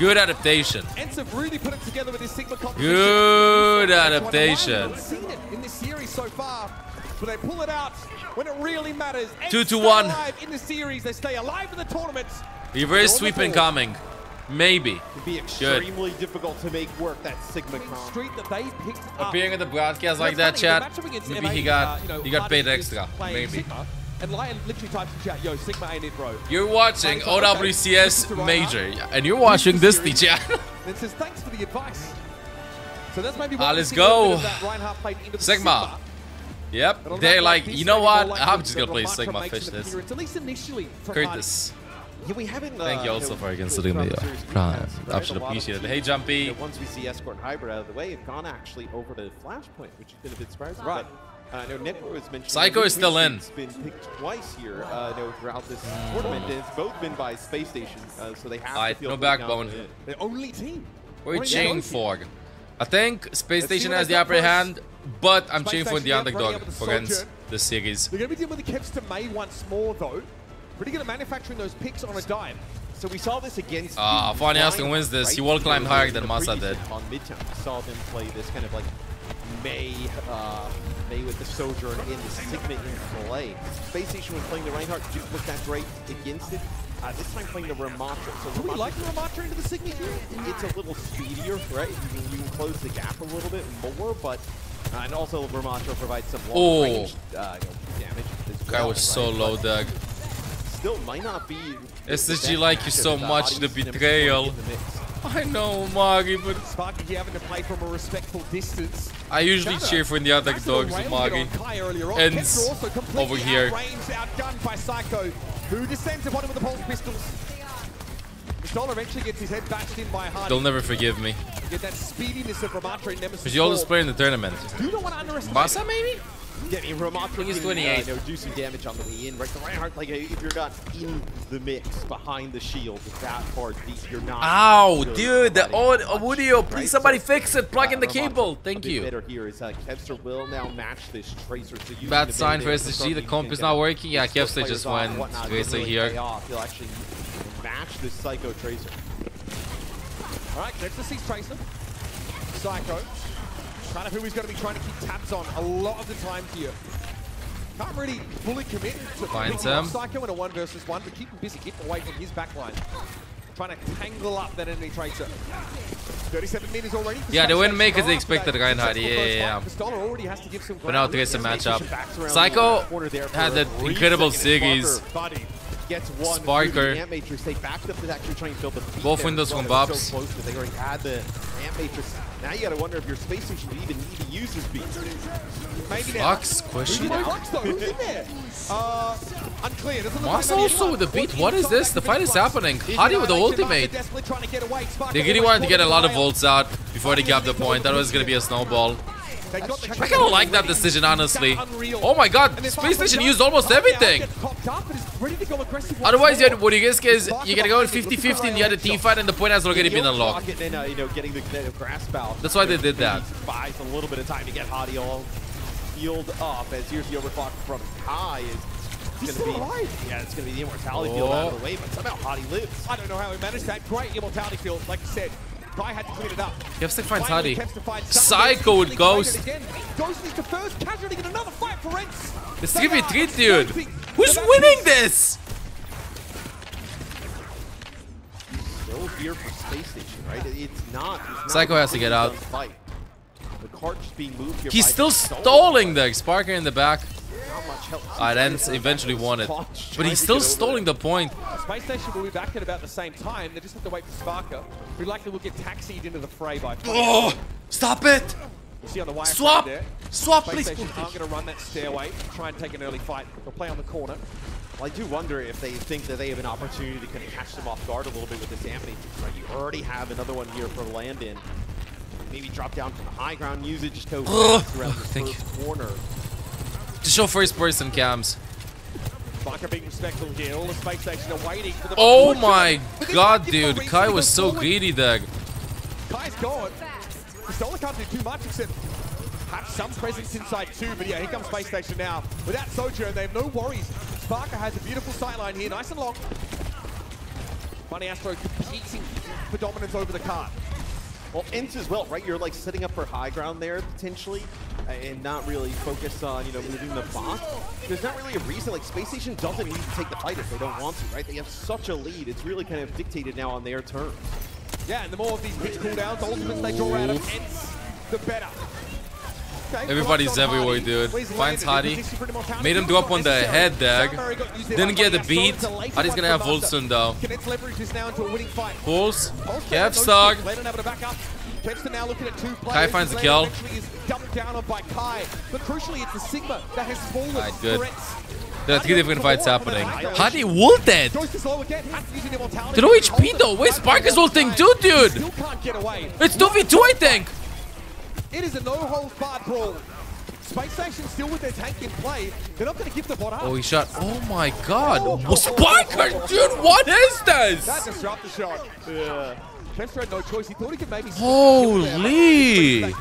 [SPEAKER 2] Good adaptation.
[SPEAKER 1] Ence have really put it together with this Sigma competition.
[SPEAKER 2] Good adaptation.
[SPEAKER 1] We've seen it in this series so far. But they pull it out when it really matters.
[SPEAKER 2] 2-1
[SPEAKER 1] in the series, they stay alive in the tournament.
[SPEAKER 2] Reverse sweep incoming. Maybe.
[SPEAKER 3] It'd be extremely difficult to make work that Sigma
[SPEAKER 1] street that they picked up.
[SPEAKER 2] Appearing at the broadcast like that, chat. Maybe he got paid extra. Maybe.
[SPEAKER 1] And Lion literally types in chat, yo, Sigma ain't it, bro.
[SPEAKER 2] You're watching OWCS Major, and you're watching this, chat.
[SPEAKER 1] And says thanks for the advice. So that's maybe
[SPEAKER 2] let's go. Sigma. Yep, they're like, you know what? I'm just gonna play Sigma fish this. Curtis.
[SPEAKER 3] Yeah, we haven't,
[SPEAKER 2] thank you also for considering the prime. I should appreciate it. Hey, Jumpy.
[SPEAKER 3] Once we see Escort and Hybrid out of the way, have gone actually over to Flashpoint, which has been a bit surprising.
[SPEAKER 1] Right.
[SPEAKER 3] I know Nick was mentioning
[SPEAKER 2] Psycho is still in.
[SPEAKER 3] It's been picked twice here throughout this tournament, and it's both been by Spacestation, so they have to feel
[SPEAKER 2] no Backbone.
[SPEAKER 1] The only team.
[SPEAKER 2] What are you cheering for? I think Spacestation has the upper hand, but I'm cheering for the underdog against this series.
[SPEAKER 1] They're going to be dealing with the Kevs to May once more, though. Pretty good at manufacturing those picks on a dime.
[SPEAKER 3] So we saw this against
[SPEAKER 2] Funny Austin wins this. He wall climbed higher than Masa did.
[SPEAKER 3] On Midtown, we saw them play this kind of like May with the Sojourn in the Sigma in play. Spacestation when playing the Reinhardt didn't look that great against it. This time playing the Ramatra. So
[SPEAKER 1] do we like the Ramatra into the Sigma here?
[SPEAKER 3] It's a little speedier, right? You can close the gap a little bit more, but and also Ramatra provides some long range damage.
[SPEAKER 2] Guy was so low, Doug.
[SPEAKER 3] Still might not be.
[SPEAKER 2] SSG like you so much, the betrayal. I know, Magi, but
[SPEAKER 1] Sparky having to play from a respectful distance.
[SPEAKER 2] I usually cheer for the other dogs, Magi. Ence over here.
[SPEAKER 1] Outgunned by Psycho, who descends upon him with the pulse pistols. Stoller eventually gets his head bashed in by Hardy.
[SPEAKER 2] They'll never forgive me.
[SPEAKER 1] Get that speediness of Ramatra in Nemesis.
[SPEAKER 2] But you always play in the tournament.
[SPEAKER 1] You don't want to underestimate.
[SPEAKER 2] Masa maybe?
[SPEAKER 3] Yeah, I mean, Ramatra
[SPEAKER 2] is 28.
[SPEAKER 3] Do some damage on the way in, right? The Reinhardt, like, if you're not in the mix behind the shield that far deep, you're not.
[SPEAKER 2] Ow, dude, the audio. Please, somebody fix it. Plug in the cable. Thank you.
[SPEAKER 3] Better here is Kevster will now match this Tracer. So
[SPEAKER 2] bad sign for SSG. The comp is not working. Yeah, Kevster just went Tracer here.
[SPEAKER 3] He'll actually match this Psycho Tracer.
[SPEAKER 1] All right, Kevster sees Tracer. Psycho. Kind of who he's going to be trying to keep tabs on a lot of the time here. Can't really fully commit to Psycho in a 1 versus 1, but keep him busy, keep him away from his backline. Trying to tangle up that enemy Tracer. 37 meters already.
[SPEAKER 2] Yeah, they wouldn't make as they expected, Reinhardt. Yeah. But now Tracer matchup. Psycho had that incredible series. Sparker. Both windows from Bobs.
[SPEAKER 3] They already had the Amp Matrix. Now you gotta wonder if your Spacestation would even need to use this beat.
[SPEAKER 2] Maybe Fox, question mark?
[SPEAKER 1] Who's in there? Unclear.
[SPEAKER 2] Masa also with the beat. What is this? The fight is happening. Hadi with the ultimate. They really wanted to get a lot of volts out before they got the point. That was gonna be a snowball.
[SPEAKER 1] They got the
[SPEAKER 2] I kind of like that decision, honestly. Oh my god, Spacestation used almost everything. Otherwise, what you guys get is you're gonna go 50-50 in the other team fight, and the point has already been unlocked. That's why they did that.
[SPEAKER 3] Buys a little bit of time to get Hadi all healed up, as here's the overclock from Kai. It's gonna be, it's gonna be the immortality field out of the way, but somehow Hadi lives.
[SPEAKER 1] I don't know how he managed that. Great immortality field, like you said. Kai had to clean it up.
[SPEAKER 2] Kevstic finds Hadi. Psycho with Ghost.
[SPEAKER 1] Ghost is the first casualty in another fight for Ence.
[SPEAKER 2] This 3v3, dude. Who's winning this?
[SPEAKER 3] Still here for Spacestation, right? It's not.
[SPEAKER 2] Psycho has to get out.
[SPEAKER 3] The cart just being moved here.
[SPEAKER 2] He's still stalling the Sparker in the back.
[SPEAKER 3] Not much help.
[SPEAKER 2] Ence eventually won it, but he's still stalling the point.
[SPEAKER 1] Spacestation will be back at about the same time. They just have to wait for Sparker, who likely will get taxied into the fray by.
[SPEAKER 2] Oh, stop it!
[SPEAKER 1] You see on the wire
[SPEAKER 2] Swap!
[SPEAKER 1] there.
[SPEAKER 2] Swap, please!
[SPEAKER 1] Spacestation aren't going to run that stairway, try and take an early fight. They'll play on the corner.
[SPEAKER 3] Well, I do wonder if they think that they have an opportunity to kind of catch them off guard a little bit with this Amity. Right? You already have another one here for land-in. Maybe drop down from the high ground, use it, just go around the first corner.
[SPEAKER 2] To show first person cams.
[SPEAKER 1] Sparker being respectful here. All the Spacestation are waiting for the
[SPEAKER 2] Oh my god, dude. Kai was so greedy there.
[SPEAKER 1] Kai's gone. Pistola can't do too much except have some presence inside too, but yeah, here comes Spacestation now. Without Sojourn, they have no worries. Sparker has a beautiful sightline here, nice and long. Funny Astro competing for dominance over the cart.
[SPEAKER 3] Well, Ence as well, right? You're like setting up for high ground there potentially, and not really focused on, you know, moving the bot. There's not really a reason, like Spacestation doesn't need to take the fight if they don't want to, right? They have such a lead, it's really kind of dictated now on their terms.
[SPEAKER 1] Yeah, and the more of these pitch cooldowns, ultimates they draw out of Ence, the better. Okay,
[SPEAKER 2] everybody's everywhere, dude. Finds Hadi. Made him drop on the head, dag. Didn't get the beat. Hadi's gonna have ult soon, though. Pulls. Kevstog. Kai finds the kill. Alright, good. There are 3 different fights happening. Hadi ulted! The no HP though. Where's Sparker's ulting too, dude? It's 2v2, I think.
[SPEAKER 1] It is a no-holds-barred brawl. Spacestation still with their tank in play. They're not going to give the bot up.
[SPEAKER 2] Oh, he shot. Oh my god. Oh, Sparker, dude, what is this?
[SPEAKER 1] That disrupted shot. Yeah. Kevster had no choice. He thought he could maybe...
[SPEAKER 2] Holy!
[SPEAKER 3] Yeah, you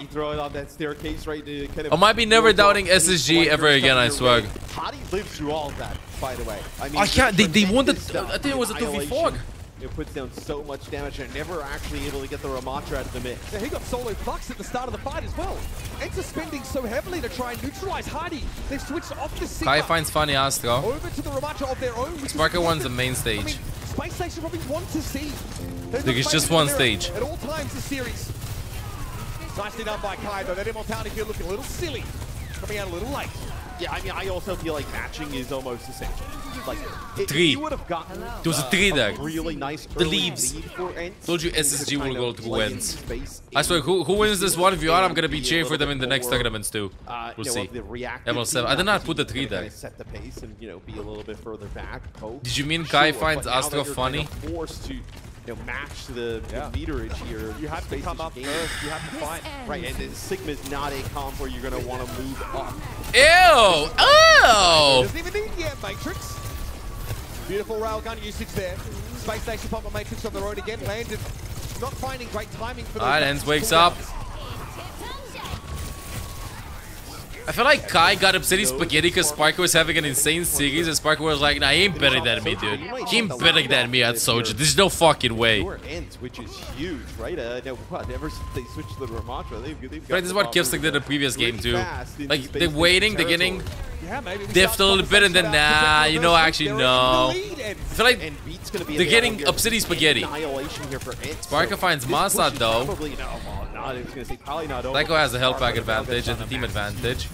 [SPEAKER 3] throw it on that staircase right to kind of...
[SPEAKER 2] I might be never doubting SSG ever again, I swear.
[SPEAKER 3] Hadi lived through all of that, by the way. I mean,
[SPEAKER 2] I can't... They won the... I think it was a 2v4.
[SPEAKER 3] It puts down so much damage and never actually able to get the Ramatra out of the mix.
[SPEAKER 1] Yeah, he got solo flux at the start of the fight as well. Ence spending so heavily to try and neutralize Hadi. They've switched off the Sigma.
[SPEAKER 2] Kai finds Funny Astro.
[SPEAKER 1] Over to the Ramatra of their own.
[SPEAKER 2] Sparker won the main stage.
[SPEAKER 1] I mean, Spacestation probably want to see.
[SPEAKER 2] I think it's just one stage.
[SPEAKER 1] At all times this series. Nicely done by Kai though. That immortality field looking a little silly. Coming out a little late.
[SPEAKER 3] Yeah, I mean, I also feel like matching is almost essential. Like,
[SPEAKER 2] 3.
[SPEAKER 3] You would have gotten
[SPEAKER 2] there was a 3 there.
[SPEAKER 3] Really nice
[SPEAKER 2] the leaves.
[SPEAKER 3] Lead for Ence.
[SPEAKER 2] Told you SSG will go to Ence. I swear, who wins this 1v1, I'm gonna be cheering for them in the next tournaments too. We'll see. ML7. I did not put the 3 there.
[SPEAKER 3] Set the pace and, you know, be a little bit further back.
[SPEAKER 2] Did you mean Kai finds Astro funny?
[SPEAKER 3] Forced to, you know, match the meterage here.
[SPEAKER 1] You have to come up first. You have to fight.
[SPEAKER 3] Right, and Sigma's not a comp where you're going to want to move up.
[SPEAKER 2] Ew! Oh!
[SPEAKER 1] Doesn't even need the Matrix. Beautiful railgun usage there. Spacestation pop a Matrix on the road again. Landed. Not finding great timing for those.
[SPEAKER 2] Alright, Ence wakes up. I feel like Kai got upsetty spaghetti because Sparker was having an insane series and Sparker was like, nah, he ain't better than me, dude. He ain't better than me at Soldier. There's no fucking way.
[SPEAKER 3] Ence, which is huge, right? Ever since they switched to the Ramatra, they've got
[SPEAKER 2] right, this is what Kevstic did in the previous game too. Like, they're waiting, they're getting diffed a little bit and then, nah, you know, actually, no. I feel like they're getting upsetty spaghetti. Sparker finds Masa though. Psycho has the health pack advantage and the team advantage.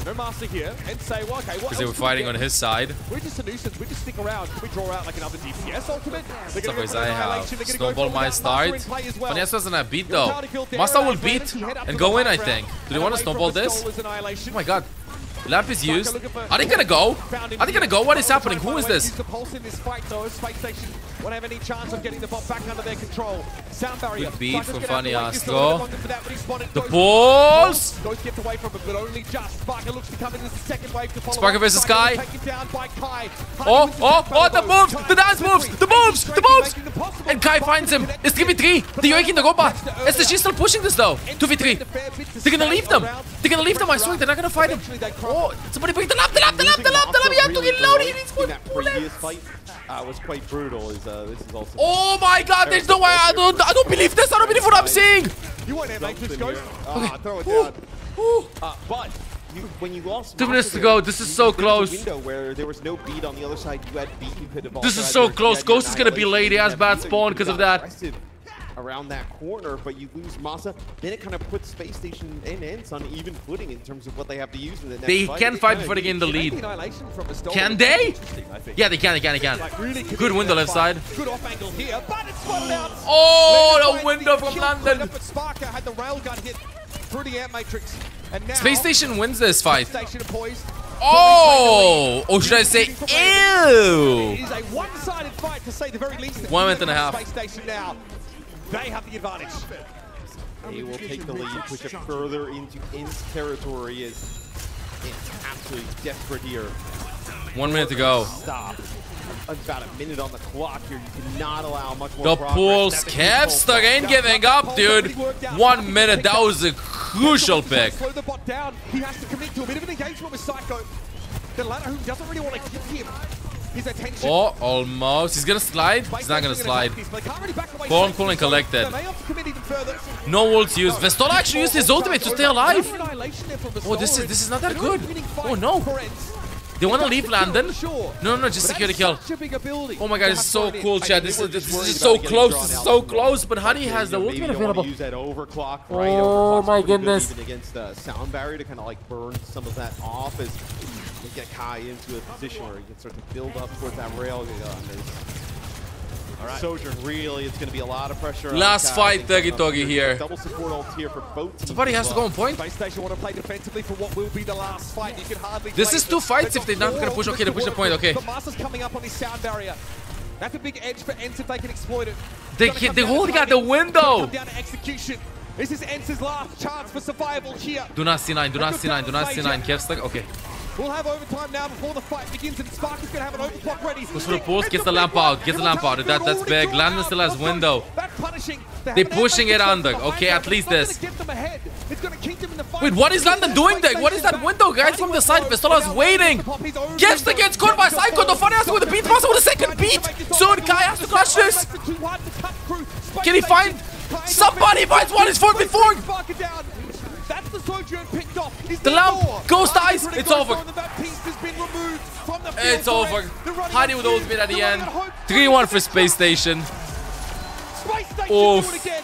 [SPEAKER 1] No master here. And say, well, okay,
[SPEAKER 2] because they were fighting on his side.
[SPEAKER 1] We're just a nuisance. We just stick around. Can we draw out like another DPS ultimate?
[SPEAKER 2] Suckers I have. Snowball my start. Funny doesn't have beat though. Masta will beat and go in, I think. Do they want to snowball this? Oh my god. Lamp is used. Are they gonna go? Are they gonna go? What is happening? Who is this?
[SPEAKER 1] won't have any chance of getting the bomb back under their control. Sound barrier.
[SPEAKER 2] Good beat from Funny Astro. The balls!
[SPEAKER 1] Ghost gets away from it, but only just. Sparker looks to come in as the second wave to follow.
[SPEAKER 2] Sparker versus Kai.
[SPEAKER 1] Taken down by Kai.
[SPEAKER 2] Oh, the moves! The dance moves! The moves! The moves! And Kai finds him. It's 3v3. The Yoik in the Gopa. SSG still pushing this though. 2v3. They're gonna leave them. They're gonna leave them, I swear. They're not gonna fight him. Oh, somebody bring the lap. You have to reload. He needs more bullets.
[SPEAKER 3] Was quite brutal. This is also.
[SPEAKER 2] Oh my god, there's no way. I don't believe this. I don't believe what I'm seeing.
[SPEAKER 1] You want to Matrix Ghost?
[SPEAKER 3] Throw it down. But when you lost
[SPEAKER 2] 2 minutes to go. This is so close.
[SPEAKER 3] Window where there was no beat on the other side. You had beat. You could have.
[SPEAKER 2] This is so close. Ghost is gonna be late. He has bad spawn because of that.
[SPEAKER 3] Around that corner, but you lose Masa. Then it kind of puts Space Station and Ence on even footing in terms of what they have to use in the next
[SPEAKER 2] They
[SPEAKER 3] fight.
[SPEAKER 2] can fight before they get in the lead. Can they? Yeah, they can. Good window left side.
[SPEAKER 1] Good off angle here, but it's spotted out.
[SPEAKER 2] Oh, the window from London.
[SPEAKER 1] But Sparker had the railgun hit through the amp matrix. And now
[SPEAKER 2] Space Station wins this fight.
[SPEAKER 1] Space Station poised.
[SPEAKER 2] Oh, or should I say, ew?
[SPEAKER 1] It is a one-sided fight to say the very least.
[SPEAKER 2] 1 minute and a half.
[SPEAKER 1] Space Station now. They have the advantage.
[SPEAKER 3] They will take the lead, push it further into Ence territory as it's absolutely desperate here.
[SPEAKER 2] 1 minute to go.
[SPEAKER 3] Stop. About a minute on the clock here. You cannot allow much more
[SPEAKER 2] The
[SPEAKER 3] progress.
[SPEAKER 2] Pulse Cavs ain't giving up, dude. 1 minute. That was a crucial pick.
[SPEAKER 1] Slow the bot down. He has to commit to a bit of an engagement with Psycho. The latter who doesn't really want to give him his attention.
[SPEAKER 2] Oh, almost. He's gonna slide. He's not gonna slide. Calm, cool, and collected. No ults used. Vestola actually used his ultimate to stay alive. Oh, this is not that good. Oh no. They want to leave London. No, just secure the kill. Oh my god, this is so cool, Chad. This is so close. This is so close. But Honey has the ultimate available. Oh my goodness.
[SPEAKER 3] Even against the sound barrier to kind of like burn some of that off as we get Kai into a position where he can start to build up towards that rail. All right. Sojourn, really, it's going to be a lot of pressure.
[SPEAKER 2] Last fight, Doggy here.
[SPEAKER 3] Double support ult here for both teams.
[SPEAKER 2] Somebody has to go on point.
[SPEAKER 1] Space Station want to play defensively for what will be the last fight. You can hardly.
[SPEAKER 2] This is 2 fights if they're not going to push. Okay, they push the point. Okay.
[SPEAKER 1] The Master's coming up on his sound barrier. That's a big edge for Ence if they can exploit it.
[SPEAKER 2] They're holding out the window.
[SPEAKER 1] Come down to execution. This is Ence's last chance for survival here.
[SPEAKER 2] Do not C9. Do not C9. Do not C9. Kevstak. Okay.
[SPEAKER 1] We'll have overtime now before the fight begins, and Spark is going to have an overclock ready.
[SPEAKER 2] Goes for the pulse, gets the lamp out, That's big. Landon still has window. They're pushing it under. Okay, at least this. Wait, what is Landon doing there? What is that window, guys, from the side? Vestola's waiting. Kevstak gets caught by Psycho. The Funny Astro with the beat pass with a second beat. Soon Kai has to clutch this. Can he find somebody? Finds one. It's 4v4.
[SPEAKER 1] That's the Sojourn picked off.
[SPEAKER 2] The lamp goes dies. It's over. It's over. Heidi with ultimate at the end. 3-1 for Space Station.
[SPEAKER 1] Space Station do it again.